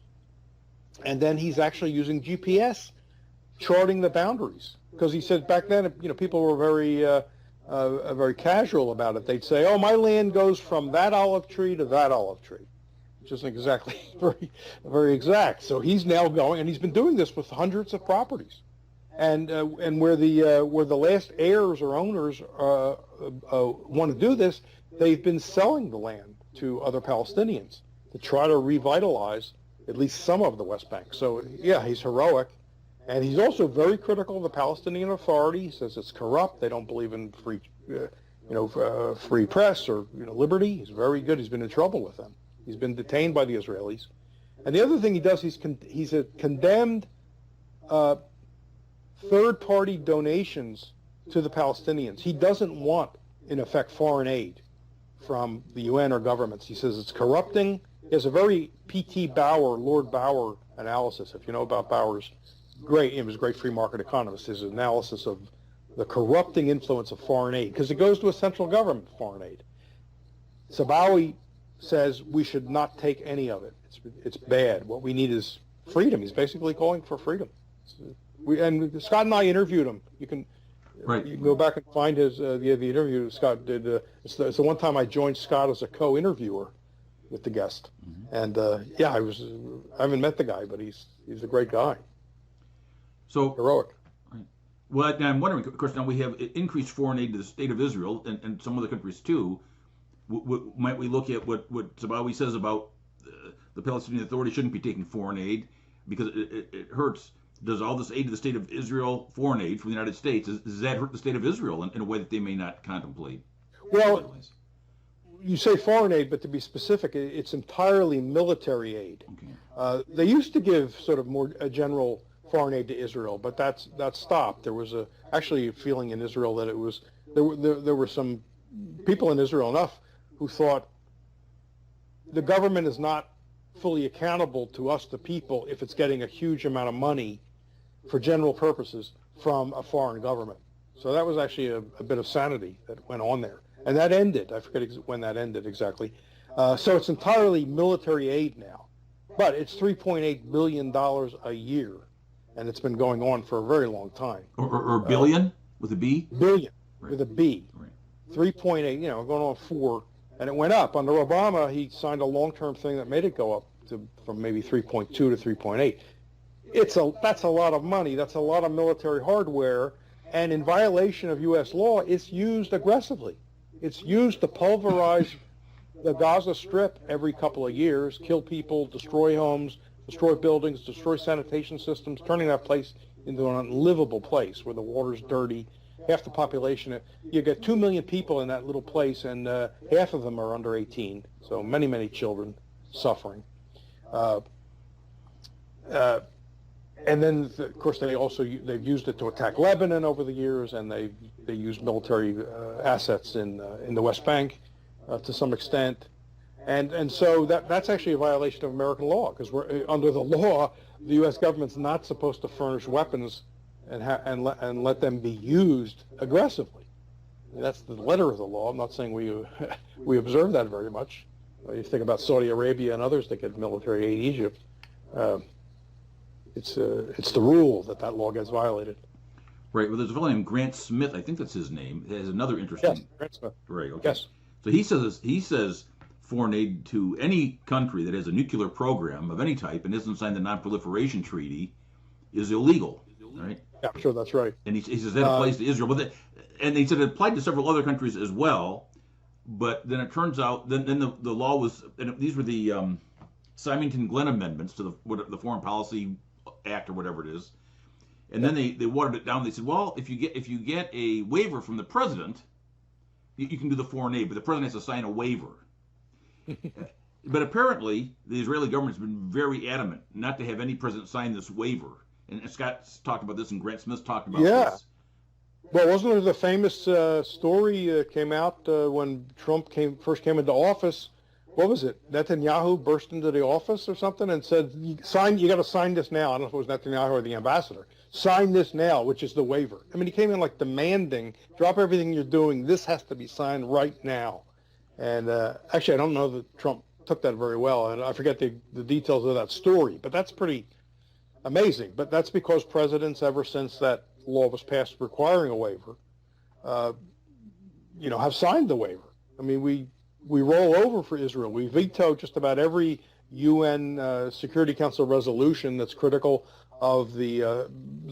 and then he's actually using GPS, charting the boundaries. Because he said back then, people were very very casual about it. They'd say, "Oh, my land goes from that olive tree to that olive tree," which isn't exactly very exact. So he's now going, and he's been doing this with hundreds of properties, and where the last heirs or owners want to do this, they've been selling the land to other Palestinians to try to revitalize at least some of the West Bank. So yeah, he's heroic. And he's also very critical of the Palestinian Authority. He says it's corrupt. They don't believe in free press or liberty. He's very good. He's been in trouble with them. He's been detained by the Israelis. And the other thing he does, he's condemned third-party donations to the Palestinians. He doesn't want, in effect, foreign aid from the UN or governments. He says it's corrupting. He has a very P.T. Bauer, Lord Bauer analysis. If you know about Bauer's he was a great free market economist. His analysis of the corrupting influence of foreign aid, because it goes to a central government, foreign aid. Sabawi says we should not take any of it. It's bad. What we need is freedom. He's basically calling for freedom. And Scott and I interviewed him. You can go back and find the interview Scott did. It's the one time I joined Scott as a co-interviewer with the guest. And I haven't met the guy, but he's a great guy. So heroic. Right. Well, I'm wondering, of course, now we have increased foreign aid to the state of Israel and some other countries too. Might we look at what Sabawi says about the Palestinian Authority shouldn't be taking foreign aid because it hurts? Does all this aid to the state of Israel, foreign aid from the United States, does that hurt the state of Israel in a way that they may not contemplate? Well, you say foreign aid, but to be specific, it's entirely military aid. Okay. They used to give sort of more general foreign aid to Israel, but that stopped. There was actually a feeling in Israel that there were some people in Israel enough who thought the government is not fully accountable to us, the people, if it's getting a huge amount of money for general purposes from a foreign government. So that was actually a bit of sanity that went on there. And that ended. I forget when that ended exactly. So it's entirely military aid now. But it's $3.8 billion a year. And it's been going on for a very long time. Or billion with a B? Billion with a B. Right. 3.8, going on 4. And it went up. Under Obama, he signed a long-term thing that made it go up from maybe 3.2 to 3.8. That's a lot of money. That's a lot of military hardware. And in violation of U.S. law, it's used aggressively. It's used to pulverize the Gaza Strip every couple of years, kill people, destroy homes, destroy buildings, destroy sanitation systems, turning that place into an unlivable place where the water's dirty. Half the population, you get 2 million people in that little place, and half of them are under 18. So many, many children suffering. And then, of course, they've used it to attack Lebanon over the years, and they used military assets in the West Bank to some extent. And so that's actually a violation of American law, because under the law, the U.S. government's not supposed to furnish weapons and let them be used aggressively. That's the letter of the law. I'm not saying we observe that very much. You think about Saudi Arabia and others that get military aid, Egypt. It's the rule that law gets violated. Right. Well, there's a fellow named Grant Smith. I think that's his name. It has another interesting. Yes, Grant Smith. Right. Okay. Yes. So he says foreign aid to any country that has a nuclear program of any type and isn't signed the Non-Proliferation Treaty is illegal. Right. Yeah, sure, that's right. And he says that applies to Israel, and he said it applied to several other countries as well. But then it turns out, then the law was, and these were the Symington-Glenn amendments to the Foreign Policy Act or whatever it is. And then they watered it down. They said, well, if you get a waiver from the president, you can do the foreign aid, but the president has to sign a waiver. But apparently, the Israeli government has been very adamant not to have any president sign this waiver. And Scott's talked about this, and Grant Smith's talked about this. Well, wasn't there the famous story came out when Trump first came into office? What was it? Netanyahu burst into the office or something and said, you got to sign this now. I don't know if it was Netanyahu or the ambassador. Sign this now, which is the waiver. I mean, he came in like demanding, drop everything you're doing. This has to be signed right now. And actually, I don't know that Trump took that very well. And I forget the details of that story, but that's pretty amazing. But that's because presidents, ever since that law was passed requiring a waiver, have signed the waiver. I mean, we roll over for Israel. We veto just about every UN Security Council resolution that's critical of the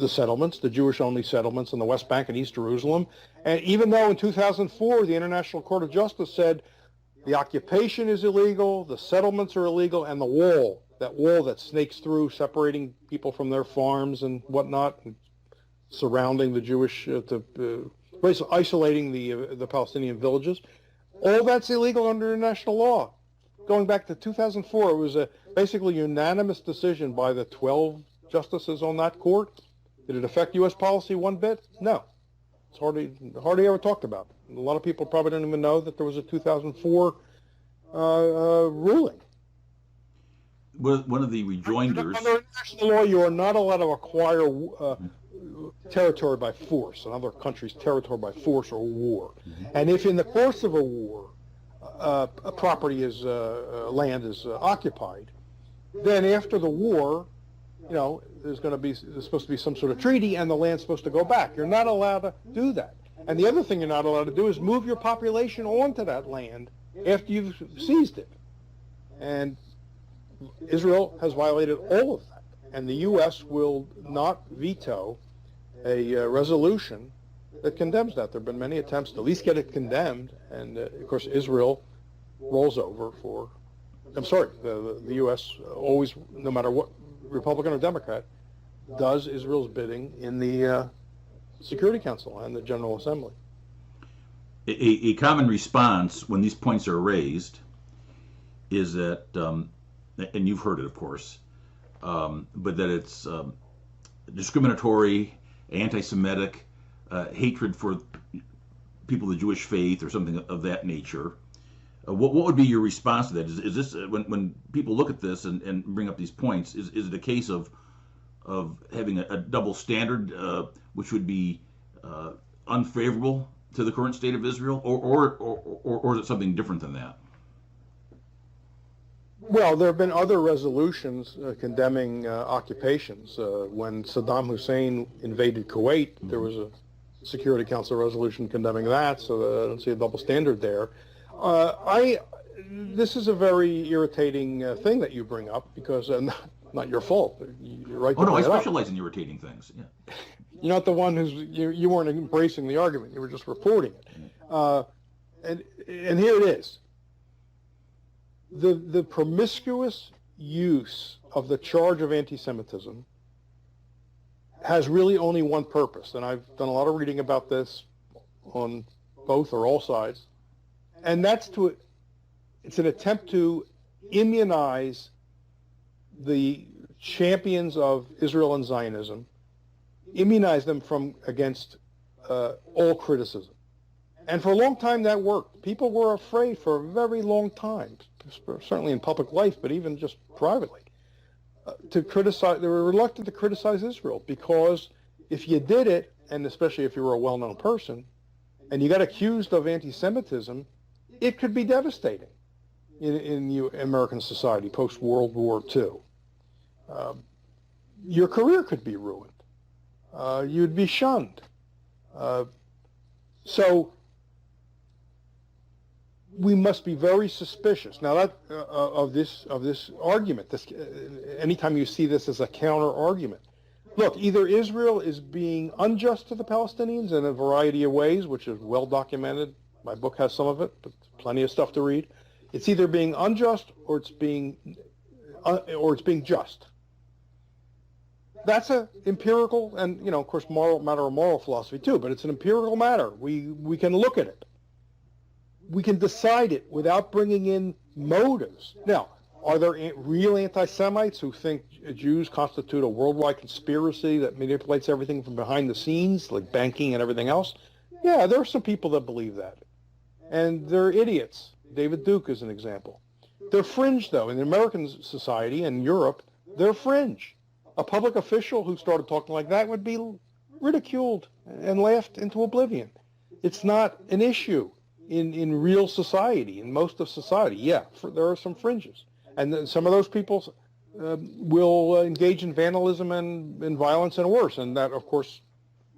settlements, the Jewish-only settlements in the West Bank and East Jerusalem. And even though in 2004 the International Court of Justice said the occupation is illegal, the settlements are illegal, and the wall that snakes through, separating people from their farms and whatnot, and surrounding the Jewish, isolating the Palestinian villages, all that's illegal under international law. Going back to 2004, it was a basically unanimous decision by the 12 justices on that court. Did it affect U.S. policy one bit? No. It's hardly ever talked about. A lot of people probably don't even know that there was a 2004 ruling. One of the rejoinders. Under international law, you are not allowed to acquire territory by force, another country's territory by force or war. Mm-hmm. And if in the course of a war, a property is land is occupied, then after the war, there's supposed to be some sort of treaty, and the land's supposed to go back. You're not allowed to do that. And the other thing you're not allowed to do is move your population onto that land after you've seized it. And Israel has violated all of that. And the U.S. will not veto a resolution that condemns that. There have been many attempts to at least get it condemned. And, of course, Israel rolls over for, the U.S. always, no matter what, Republican or Democrat, does Israel's bidding in the Security Council and the General Assembly. A common response when these points are raised is that, and you've heard it, of course, but that it's discriminatory, anti-Semitic, hatred for people of the Jewish faith, or something of that nature. What would be your response to that? Is this, when people look at this and bring up these points, is it a case of having a double standard, which would be unfavorable to the current state of Israel, or is it something different than that? Well, there have been other resolutions condemning occupations. When Saddam Hussein invaded Kuwait, there was a Security Council resolution condemning that, so I don't see a double standard there. This is a very irritating thing that you bring up, because not your fault. You're right. Oh no, I specialize in irritating things. Yeah. You're not the one you weren't embracing the argument. You were just reporting it. And here it is. The promiscuous use of the charge of anti-Semitism has really only one purpose, and I've done a lot of reading about this on both or all sides, and it's an attempt to immunize the champions of Israel and Zionism, immunize them against all criticism. And for a long time that worked. People were afraid for a very long time, certainly in public life, but even just privately, to criticize. They were reluctant to criticize Israel, because if you did it, and especially if you were a well-known person, and you got accused of anti-Semitism, it could be devastating in American society post-World War II. Your career could be ruined. You'd be shunned. So we must be very suspicious now of this argument. Anytime you see this as a counter argument, look, either Israel is being unjust to the Palestinians in a variety of ways, which is well documented. My book has some of it, but plenty of stuff to read. It's either being unjust or it's being just. That's an empirical, and of course, matter of moral philosophy too. But it's an empirical matter. We can look at it. We can decide it without bringing in motives. Now, are there real anti-Semites who think Jews constitute a worldwide conspiracy that manipulates everything from behind the scenes, like banking and everything else? Yeah, there are some people that believe that. And they're idiots. David Duke is an example. They're fringe, though. In the American society and Europe, they're fringe. A public official who started talking like that would be ridiculed and laughed into oblivion. It's not an issue in real society, in most of society. Yeah, there are some fringes. And then some of those people will engage in vandalism and violence and worse. And that, of course,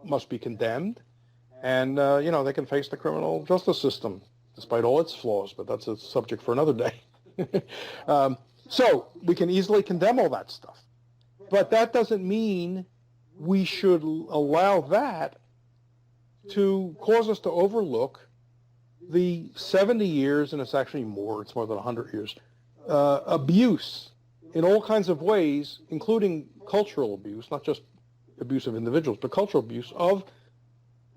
must be condemned. And, they can face the criminal justice system, despite all its flaws, but that's a subject for another day. So we can easily condemn all that stuff. But that doesn't mean we should allow that to cause us to overlook the 70 years, and it's actually more, it's more than 100 years, abuse in all kinds of ways, including cultural abuse, not just abuse of individuals, but cultural abuse of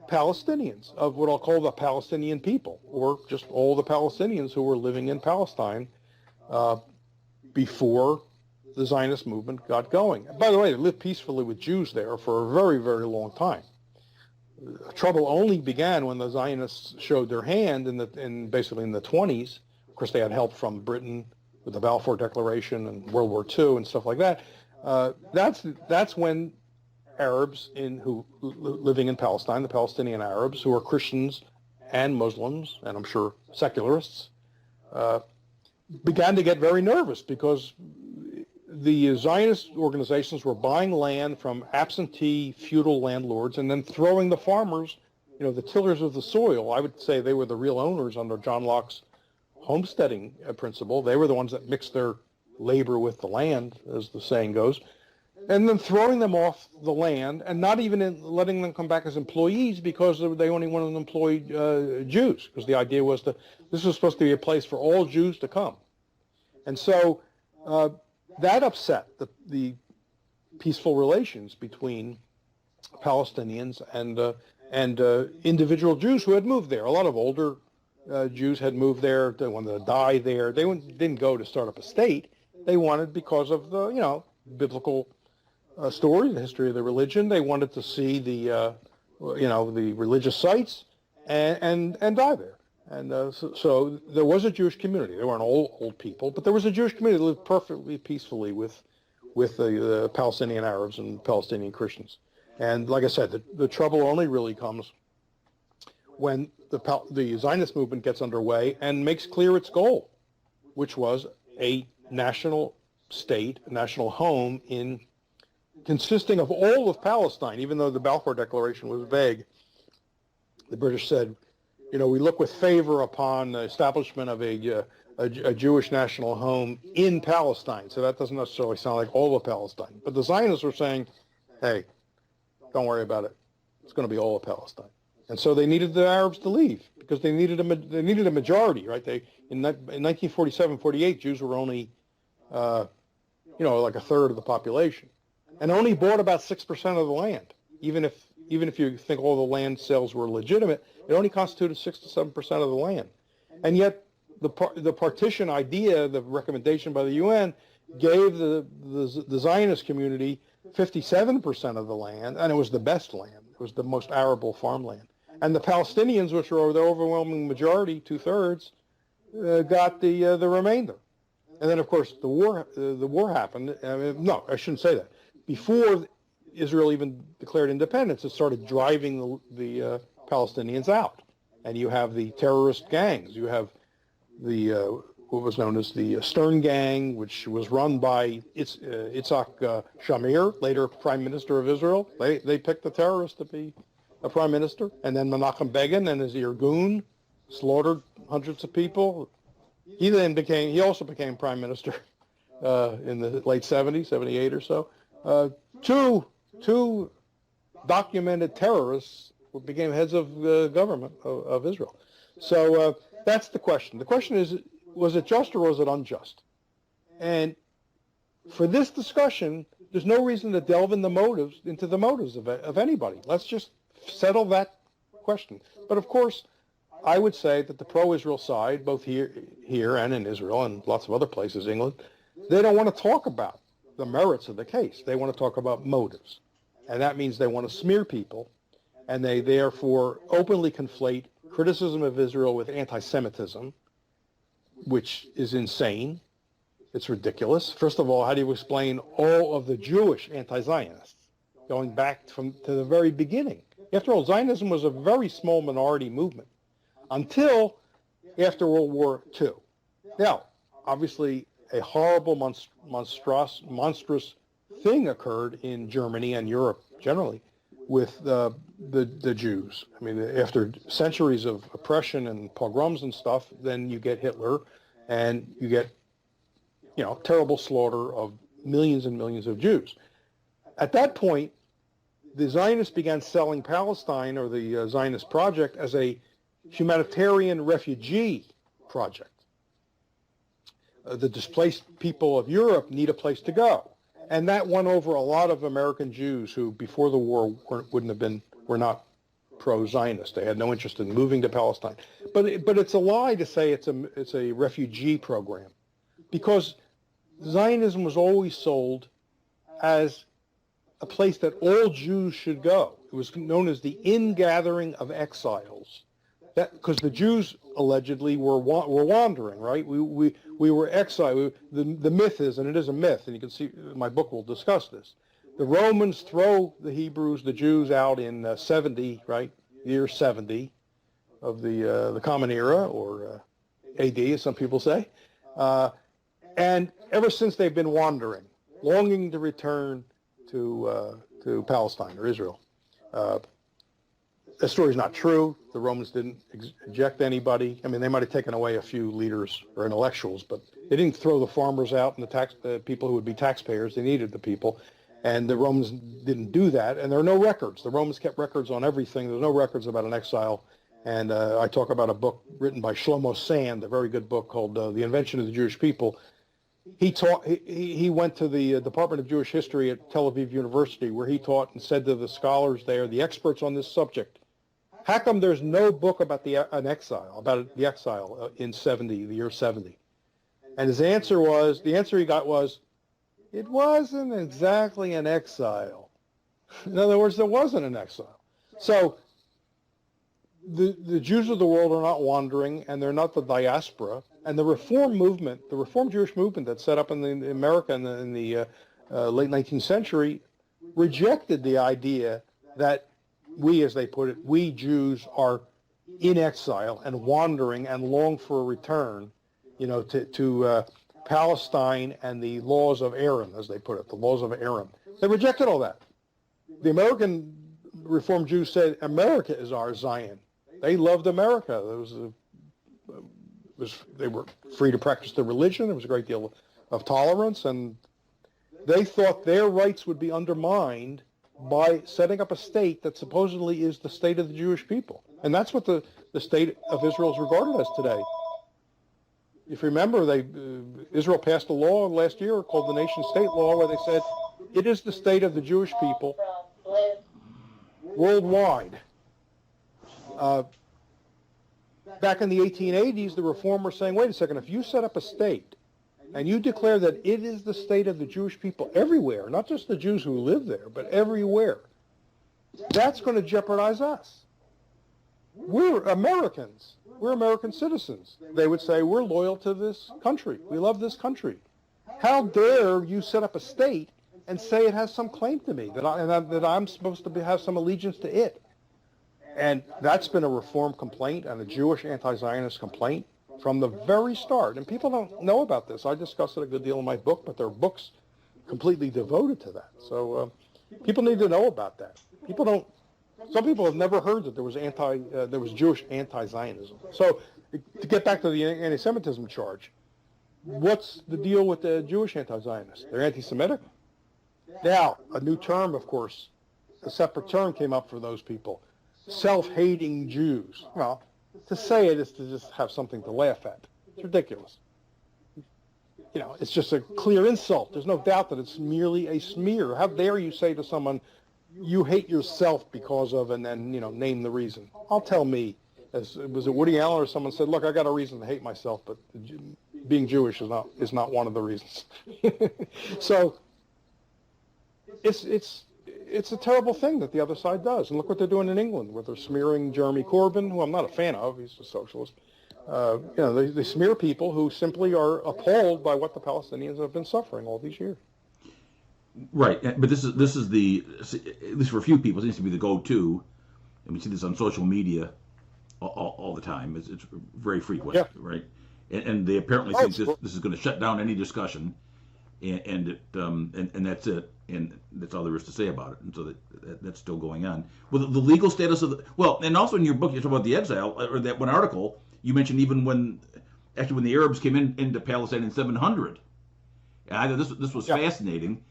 Palestinians, of what I'll call the Palestinian people, or just all the Palestinians who were living in Palestine before the Zionist movement got going. By the way, they lived peacefully with Jews there for a very, very long time. Trouble only began when the Zionists showed their hand basically in the 20s. Of course, they had help from Britain with the Balfour Declaration and World War II and stuff like that. That's when Arabs living in Palestine, the Palestinian Arabs, who are Christians and Muslims, and I'm sure secularists, began to get very nervous because the Zionist organizations were buying land from absentee feudal landlords and then throwing the farmers, the tillers of the soil. I would say they were the real owners under John Locke's homesteading principle. They were the ones that mixed their labor with the land, as the saying goes, and then throwing them off the land and not even letting them come back as employees because they only wanted to employ Jews, because the idea was that this was supposed to be a place for all Jews to come. And so that upset the peaceful relations between Palestinians and individual Jews who had moved there. A lot of older Jews had moved there. They wanted to die there. They didn't go to start up a state. They wanted, because of the biblical story, the history of the religion. They wanted to see the religious sites and die there. And so there was a Jewish community. They weren't all old people, but there was a Jewish community that lived perfectly peacefully with the Palestinian Arabs and Palestinian Christians. And like I said, the trouble only really comes when the Zionist movement gets underway and makes clear its goal, which was a national state, a national home consisting of all of Palestine. Even though the Balfour Declaration was vague, the British said, we look with favor upon the establishment of a Jewish national home in Palestine. So that doesn't necessarily sound like all of Palestine. But the Zionists were saying, hey, don't worry about it. It's going to be all of Palestine. And so they needed the Arabs to leave because they needed a majority, right? In 1947-48, Jews were only, like a third of the population, and only bought about 6% of the land. Even if you think all the land sales were legitimate, it only constituted 6 to 7% of the land. And yet the partition idea, the recommendation by the UN, gave the Zionist community 57% of the land, and it was the best land. It was the most arable farmland. And the Palestinians, which were the overwhelming majority, 2/3, got the remainder. And then, of course, the war happened. No, I shouldn't say that. Before Israel even declared independence, it started driving the Palestinians out. And you have the terrorist gangs. You have what was known as the Stern Gang, which was run by Yitzhak Shamir, later Prime Minister of Israel. They picked the terrorist to be a prime minister. And then Menachem Begin and his Irgun slaughtered hundreds of people. He also became prime minister in the late 70s, 78 or so. Two documented terrorists became heads of the government of Israel. So that's the question. The question is, was it just or was it unjust? And for this discussion, there's no reason to delve into the motives of anybody. Let's just settle that question. But of course, I would say that the pro-Israel side, both here and in Israel and lots of other places, England, they don't want to talk about the merits of the case. They want to talk about motives. And that means they want to smear people, and they therefore openly conflate criticism of Israel with anti-Semitism, which is insane. It's ridiculous. First of all, how do you explain all of the Jewish anti-Zionists going back to the very beginning? After all, Zionism was a very small minority movement until after World War II. Now, obviously, a horrible, monstrous thing occurred in Germany and Europe generally with the Jews. I mean, after centuries of oppression and pogroms and stuff, then you get Hitler, and you get, terrible slaughter of millions and millions of Jews. At that point, the Zionists began selling Palestine, or the Zionist project, as a humanitarian refugee project. The displaced people of Europe need a place to go. And that won over a lot of American Jews who, before the war, were not pro-Zionist. They had no interest in moving to Palestine. But it's a lie to say it's a refugee program, because Zionism was always sold as a place that all Jews should go. It was known as the ingathering of exiles, because the Jews allegedly were wandering, right? We were exiled. The myth is, and it is a myth, and you can see my book will discuss this. The Romans throw the Hebrews, the Jews, out in 70, right? Year 70 of the Common Era, or AD, as some people say. And ever since they've been wandering, longing to return to Palestine or Israel. The story's not true. The Romans didn't eject anybody. I mean, they might have taken away a few leaders or intellectuals, but they didn't throw the farmers out and the people who would be taxpayers. They needed the people. And the Romans didn't do that. And there are no records. The Romans kept records on everything. There's no records about an exile. And I talk about a book written by Shlomo Sand, a very good book called The Invention of the Jewish People. He went to the Department of Jewish History at Tel Aviv University, where he taught and said to the scholars there, the experts on this subject, how come there's no book about the exile in the year 70? And his answer he got was, it wasn't exactly an exile. In other words, there wasn't an exile. So the Jews of the world are not wandering, and they're not the diaspora. And the Reform movement, the Reform Jewish movement that's set up in America in the late 19th century, rejected the idea that we, as they put it, we Jews are in exile and wandering and long for a return, to Palestine and the laws of Aaron, as they put it, the laws of Aaron. They rejected all that. The American Reformed Jews said, America is our Zion. They loved America. They were free to practice their religion. There was a great deal of tolerance, and they thought their rights would be undermined by setting up a state that supposedly is the state of the Jewish people. And that's what the state of Israel is regarded as today. If you remember, Israel passed a law last year called the nation-state law, where they said it is the state of the Jewish people worldwide. Back in the 1880s, the Reform were saying, wait a second, if you set up a state and you declare that it is the state of the Jewish people everywhere, not just the Jews who live there, but everywhere, that's going to jeopardize us. We're Americans. We're American citizens. They would say, we're loyal to this country. We love this country. How dare you set up a state and say it has some claim to me, that I'm supposed to have some allegiance to it? And that's been a Reform complaint and a Jewish anti-Zionist complaint from the very start. And people don't know about this. I discuss it a good deal in my book, but there are books completely devoted to that. So people need to know about that. Some people have never heard that there was Jewish anti-Zionism. So to get back to the anti-Semitism charge, what's the deal with the Jewish anti-Zionists? They're anti-Semitic? Now, a new term, of course, a separate term came up for those people. Self-hating Jews. Well, to say it is to just have something to laugh at. It's ridiculous. It's just a clear insult. There's no doubt that it's merely a smear. How dare you say to someone, you hate yourself because of, and then, name the reason. I'll tell me, was it Woody Allen or someone said, look, I got a reason to hate myself, but being Jewish is not one of the reasons. So it's a terrible thing that the other side does. And look what they're doing in England, where they're smearing Jeremy Corbyn, who I'm not a fan of. He's a socialist. They smear people who simply are appalled by what the Palestinians have been suffering all these years. Right, but this is at least for a few people, it seems to be the go-to, and we see this on social media all the time. It's very frequent, yeah. Right? And they apparently think this is going to shut down any discussion, and that's it. and that's all there is to say about it. And so that's still going on. Well, the legal status of and also in your book you talk about the exile, or that one article you mentioned even when the Arabs came into Palestine in 700. And I thought this was fascinating.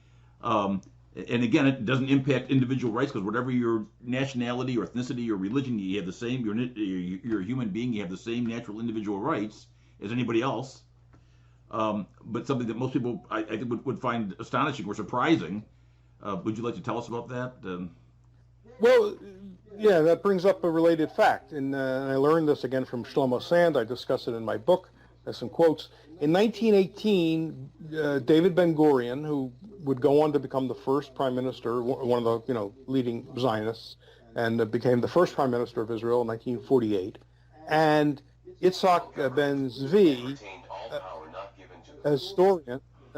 And again, it doesn't impact individual rights because whatever your nationality or ethnicity or religion, you have the same. You're a human being. You have the same natural individual rights as anybody else. But something that most people, I think, would find astonishing or surprising. Would you like to tell us about that? Well, yeah, that brings up a related fact. And I learned this again from Shlomo Sand. I discuss it in my book. There's some quotes. In 1918, David Ben-Gurion, who would go on to become the first prime minister, one of the leading Zionists, and became the first prime minister of Israel in 1948, and Yitzhak Ben-Zvi, a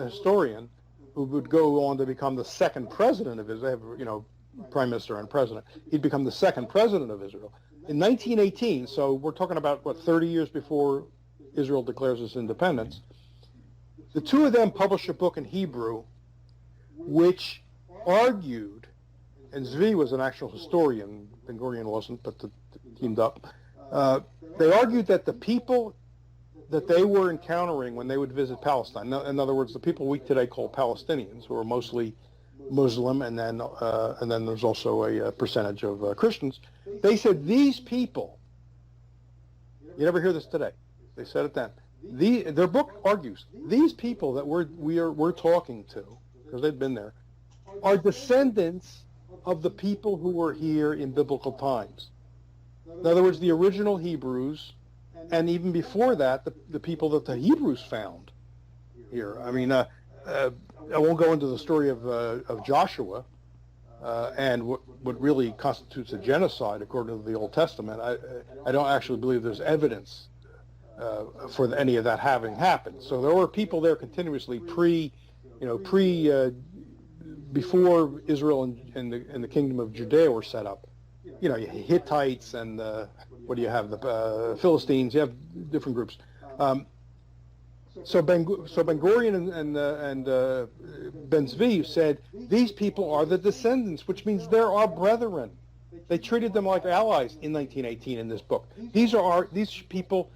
historian who would go on to become the second president of Israel, prime minister and president. He'd become the second president of Israel. In 1918, so we're talking about, 30 years before Israel declares its independence, the two of them published a book in Hebrew which argued, and Zvi was an actual historian, Ben-Gurion wasn't, but teamed up, they argued that the people that they were encountering when they would visit Palestine, in other words, the people we today call Palestinians, who are mostly Muslim, and then there's also a percentage of Christians, they said these people, you never hear this today, they said it then, their book argues, these people that we're talking to, because they'd been there, are descendants of the people who were here in biblical times. In other words, the original Hebrews, and even before that, the people that the Hebrews found here. I mean, I won't go into the story of Joshua and what really constitutes a genocide according to the Old Testament. I don't actually believe there's evidence for any of that having happened. So there were people there continuously before Israel and the kingdom of Judea were set up. You Hittites and what do you have? The Philistines. You have different groups. So Ben-Gurion and Ben-Zvi said these people are the descendants, which means they're our brethren. They treated them like allies in 1918 in this book. These people.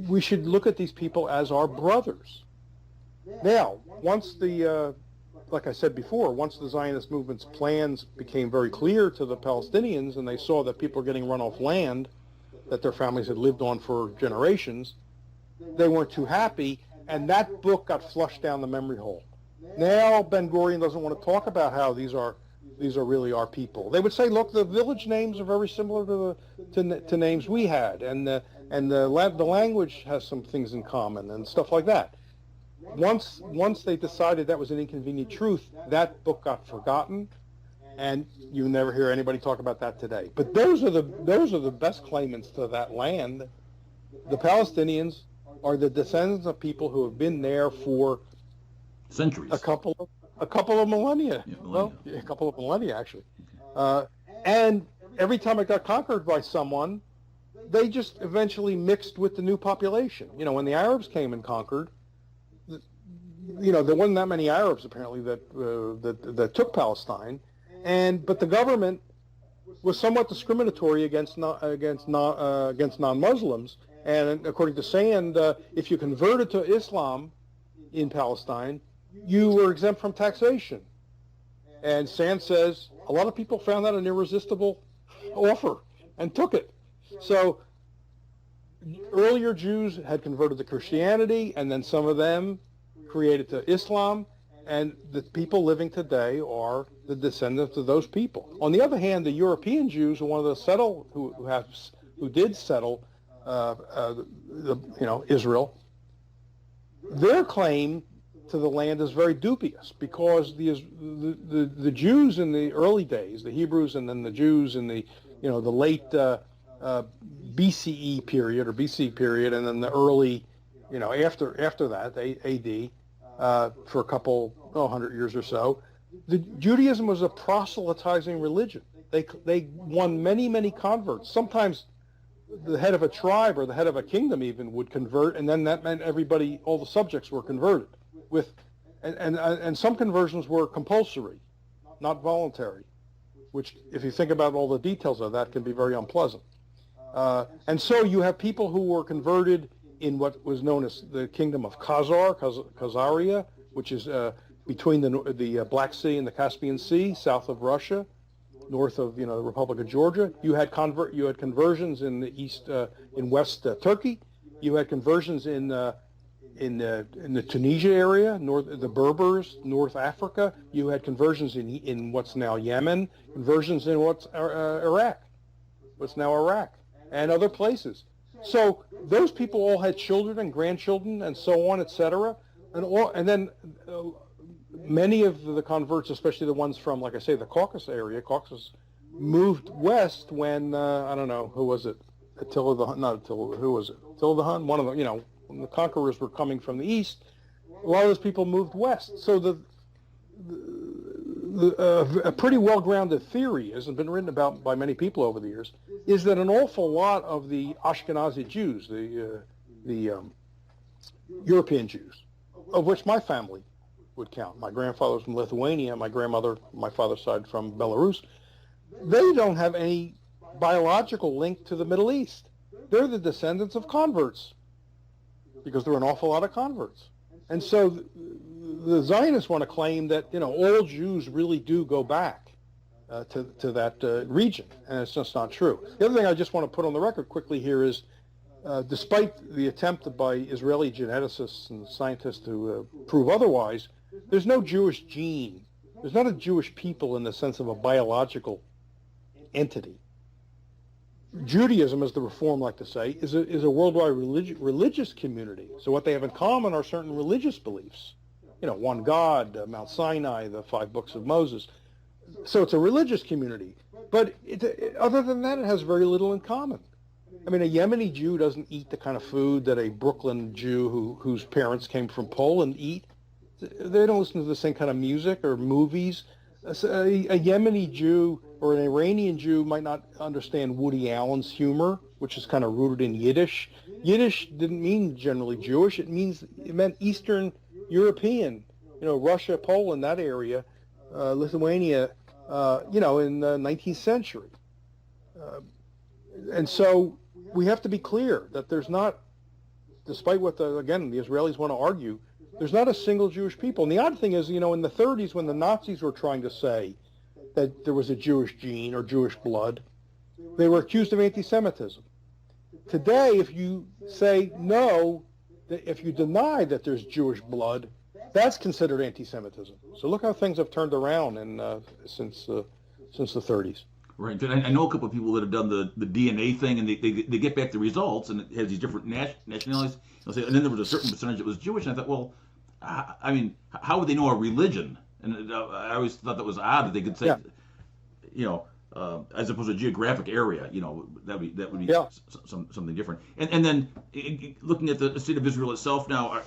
We should look at these people as our brothers. Now, once like I said before, once the Zionist movement's plans became very clear to the Palestinians and they saw that people were getting run off land that their families had lived on for generations, they weren't too happy, and that book got flushed down the memory hole. Now Ben-Gurion doesn't want to talk about how these are really our people. They would say, look, the village names are very similar to names we had, and the language has some things in common and stuff like that. Once they decided that was an inconvenient truth, that book got forgotten, and you never hear anybody talk about that today. But those are the best claimants to that land. The Palestinians are the descendants of people who have been there for centuries, a couple of millennia. Yeah, well, a couple of millennia actually. And every time it got conquered by someone, they just eventually mixed with the new population. When the Arabs came and conquered, there wasn't that many Arabs apparently that took Palestine, but the government was somewhat discriminatory against non-Muslims. And according to Sand, if you converted to Islam in Palestine, you were exempt from taxation. And Sand says a lot of people found that an irresistible offer and took it. So earlier Jews had converted to Christianity, and then some of them created to Islam, and the people living today are the descendants of those people. On the other hand, the European Jews who wanted to settle, who did settle, Israel, their claim to the land is very dubious, because the Jews in the early days, the Hebrews, and then the Jews in the late BCE period or BC period, and then the early, after that, AD, for a couple 100 years or so, Judaism was a proselytizing religion. They won many converts. Sometimes the head of a tribe or the head of a kingdom even would convert, and then that meant everybody, all the subjects were converted. and some conversions were compulsory, not voluntary, which, if you think about all the details of that, can be very unpleasant. And so you have people who were converted in what was known as the Kingdom of Khazaria, which is between the Black Sea and the Caspian Sea, south of Russia, north of the Republic of Georgia. You had conversions in the east, in West Turkey. You had conversions in the Tunisia area, the Berbers, North Africa. You had conversions in what's now Yemen, conversions in what's what's now Iraq, and other places. So those people all had children and grandchildren and so on, etc. And then many of the converts, especially the ones from, like I say, the Caucasus area, moved west when I don't know, who was it? Attila the Hun? Not Attila. Who was it? Attila the Hun. One of the when the conquerors were coming from the east, a lot of those people moved west. So a pretty well-grounded theory, has been written about by many people over the years, is that an awful lot of the Ashkenazi Jews, the European Jews, of which my family would count. My grandfather was from Lithuania, my grandmother, my father's side, from Belarus. They don't have any biological link to the Middle East. They're the descendants of converts, because there are an awful lot of converts. And so the Zionists want to claim that, all Jews really do go back to that region, and it's just not true. The other thing I just want to put on the record quickly here is, despite the attempt by Israeli geneticists and scientists to prove otherwise, there's no Jewish gene. There's not a Jewish people in the sense of a biological entity. Judaism, as the Reform like to say, is a worldwide religious community. So what they have in common are certain religious beliefs. One God, Mount Sinai, the 5 books of Moses. So it's a religious community. But other than that, it has very little in common. I mean, a Yemeni Jew doesn't eat the kind of food that a Brooklyn Jew whose parents came from Poland eat. They don't listen to the same kind of music or movies. A Yemeni Jew or an Iranian Jew might not understand Woody Allen's humor, which is kind of rooted in Yiddish. Yiddish didn't mean generally Jewish. It meant Eastern European, Russia, Poland, that area, Lithuania, in the 19th century. And so we have to be clear that there's not, despite what the Israelis want to argue, there's not a single Jewish people. And the odd thing is, in the 30s, when the Nazis were trying to say that there was a Jewish gene or Jewish blood, they were accused of anti-Semitism. Today, if you say no, if you deny that there's Jewish blood, that's considered anti-Semitism. So look how things have turned around since the 30s. Right. I know a couple of people that have done the DNA thing, and they get back the results, and it has these different nationalities. And then there was a certain percentage that was Jewish, and I thought, well, I mean, how would they know a religion? And I always thought that was odd that they could say, as opposed to a geographic area, that would be something different. And then looking at the state of Israel itself now,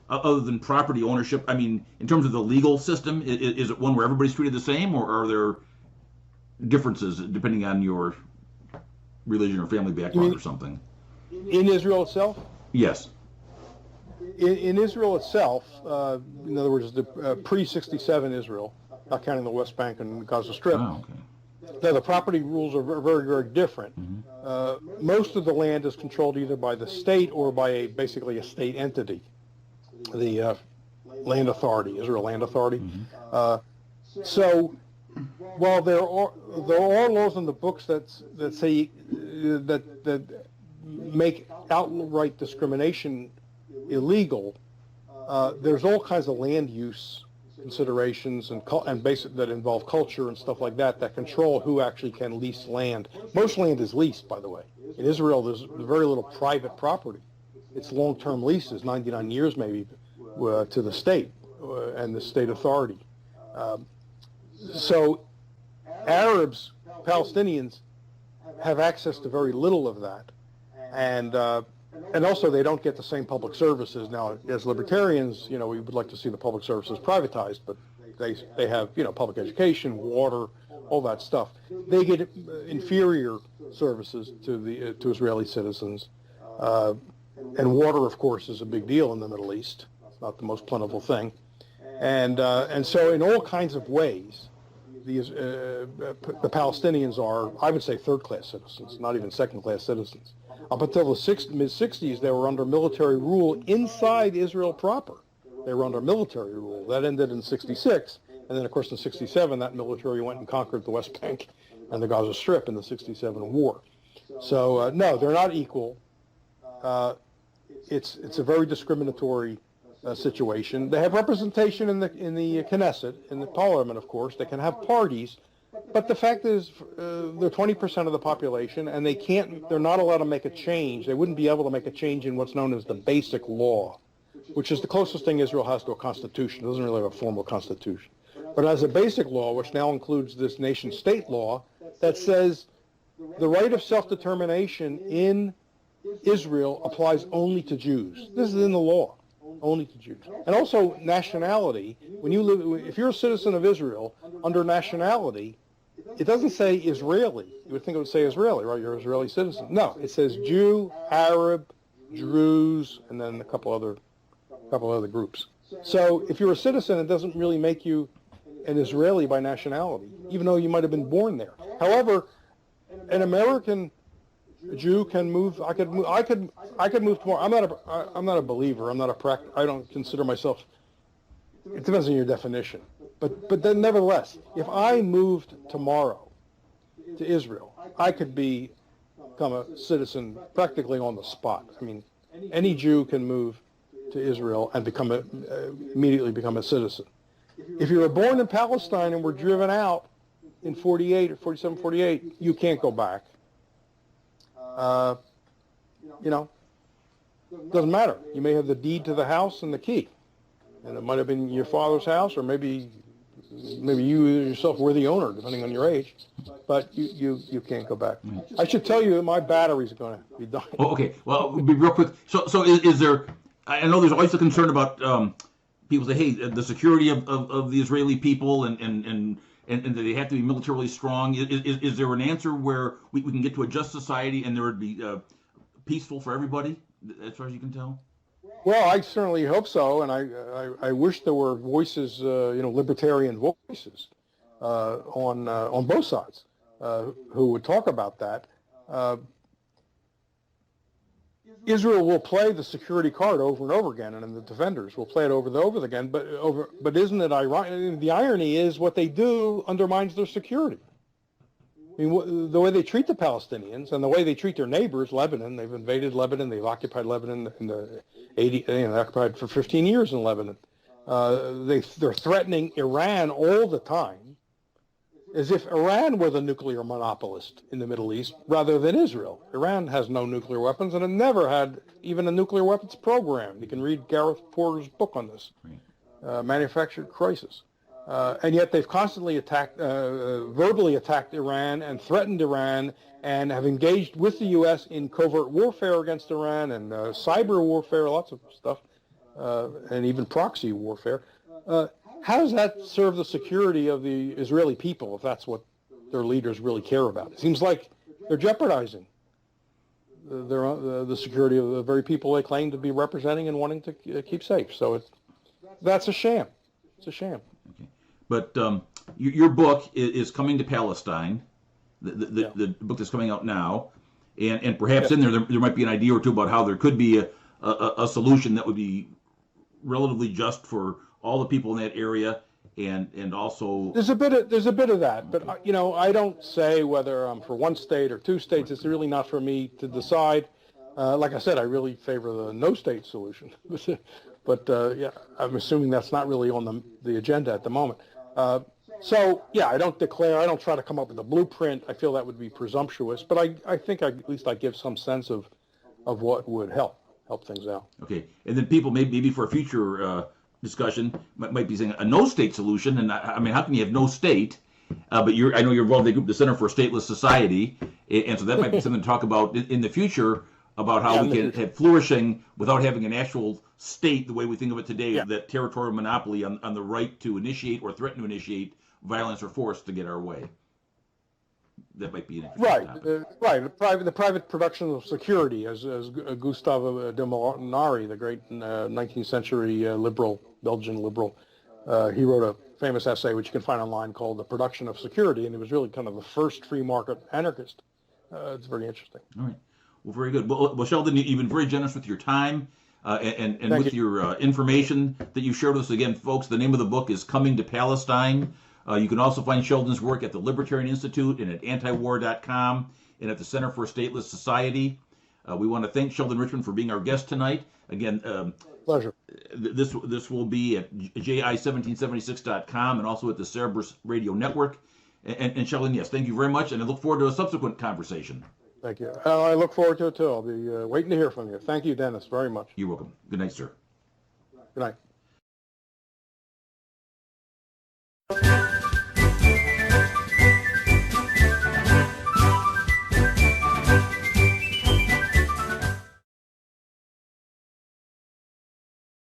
other than property ownership, I mean, in terms of the legal system, is it one where everybody's treated the same, or are there differences depending on your religion or family background or something? In Israel itself? Yes. In Israel itself, in other words, the pre-67 Israel, not counting the West Bank and Gaza Strip, the property rules are very, very different. Mm-hmm. Most of the land is controlled either by the state or by basically a state entity, the Land Authority, Israel Land Authority. Mm-hmm. So while there are laws in the books that say that make outright discrimination illegal, there's all kinds of land use considerations and basic that involve culture and stuff like that control who actually can lease land. Most land is leased, by the way. In Israel, there's very little private property. It's long-term leases, 99 years maybe, to the state and the state authority. So Arabs, Palestinians, have access to very little of that. And also they don't get the same public services. Now, as libertarians, we would like to see the public services privatized, but they have, public education, water, all that stuff. They get inferior services to Israeli citizens. And water, of course, is a big deal in the Middle East. It's not the most plentiful thing. And so in all kinds of ways, the Palestinians are, I would say, third-class citizens, not even second-class citizens. Up until the mid-'60s, they were under military rule inside Israel proper. They were under military rule. That ended in '66, and then, of course, in '67, that military went and conquered the West Bank and the Gaza Strip in the '67 war. So, no, they're not equal. It's a very discriminatory situation. They have representation in the Knesset, in the parliament, of course. They can have parties, but the fact is, they're 20% of the population, and they're not allowed to make a change. They wouldn't be able to make a change in what's known as the basic law, which is the closest thing Israel has to a constitution. It doesn't really have a formal constitution. But as a basic law, which now includes this nation-state law, that says the right of self-determination in Israel applies only to Jews. This is in the law. Only to Jews. And also nationality. When you live, if you're a citizen of Israel, under nationality, it doesn't say Israeli. You would think it would say Israeli, right? You're an Israeli citizen. No, it says Jew, Arab, Druze, and then a couple other groups. So if you're a citizen, it doesn't really make you an Israeli by nationality, even though you might have been born there. However, an American Jew can move. I could move tomorrow. I'm not a believer. I don't consider myself. It depends on your definition. But then nevertheless, if I moved tomorrow to Israel, I could become a citizen practically on the spot. I mean, any Jew can move to Israel and immediately become a citizen. If you were born in Palestine and were driven out in 48 or 47, 48, you can't go back. Doesn't matter. You may have the deed to the house and the key, and it might have been your father's house, or maybe you yourself were the owner, depending on your age. But you can't go back. I should tell you that my batteries are going to be dying. Oh, okay. Well, be real quick. So is there? I know there's always a concern about people say, hey, the security of the Israeli people and they have to be militarily strong. Is there an answer where we can get to a just society and there would be peaceful for everybody, as far as you can tell? Well, I certainly hope so, and I wish there were voices, libertarian voices on both sides who would talk about that. Israel will play the security card over and over again, and the defenders will play it over and over again. But isn't it ironic? The irony is what they do undermines their security. I mean, the way they treat the Palestinians and the way they treat their neighbors, Lebanon. They've invaded Lebanon. They've occupied Lebanon in the '80s. They occupied for 15 years in Lebanon. They're threatening Iran all the time, as if Iran were the nuclear monopolist in the Middle East rather than Israel. Iran has no nuclear weapons, and it never had even a nuclear weapons program. You can read Gareth Porter's book on this, Manufactured Crisis. And yet they've constantly verbally attacked Iran and threatened Iran and have engaged with the U.S. in covert warfare against Iran and cyber warfare, lots of stuff, and even proxy warfare. How does that serve the security of the Israeli people if that's what their leaders really care about? It seems like they're jeopardizing the security of the very people they claim to be representing and wanting to keep safe. So that's a sham. It's a sham. Okay. But your book is coming to Palestine, the book that's coming out now, and perhaps in there might be an idea or two about how there could be a solution that would be relatively just for all the people in that area, and also there's a bit of that, but I don't say whether I'm for one state or two states. It's really not for me to decide. Like I said, I really favor the no-state solution, but I'm assuming that's not really on the agenda at the moment. I don't try to come up with a blueprint. I feel that would be presumptuous, but I think at least I give some sense of what would help things out. Okay, and then people maybe for a future discussion might be saying a no-state solution, and I mean, how can you have no state? But I know you're involved in the group, the Center for a Stateless Society, and so that might be something to talk about in the future about how we can have flourishing without having an actual state the way we think of it today, that territorial monopoly on the right to initiate or threaten to initiate violence or force to get our way. That might be an interesting topic. The private production of security, as Gustave de Montari, the great 19th century Belgian liberal, He wrote a famous essay, which you can find online, called The Production of Security, and he was really kind of the first free market anarchist. It's very interesting. All right. Well, very good. Well, Sheldon, you've been very generous with your time and with your information that you shared with us. Again, folks, the name of the book is Coming to Palestine. You can also find Sheldon's work at the Libertarian Institute and at antiwar.com and at the Center for a Stateless Society. We want to thank Sheldon Richman for being our guest tonight. Again, Pleasure. This will be at ji1776.com and also at the Cerberus Radio Network. And Sheldon, yes, thank you very much, and I look forward to a subsequent conversation. Thank you. I look forward to it too. I'll be waiting to hear from you. Thank you, Dennis, very much. You're welcome. Good night, sir. Good night.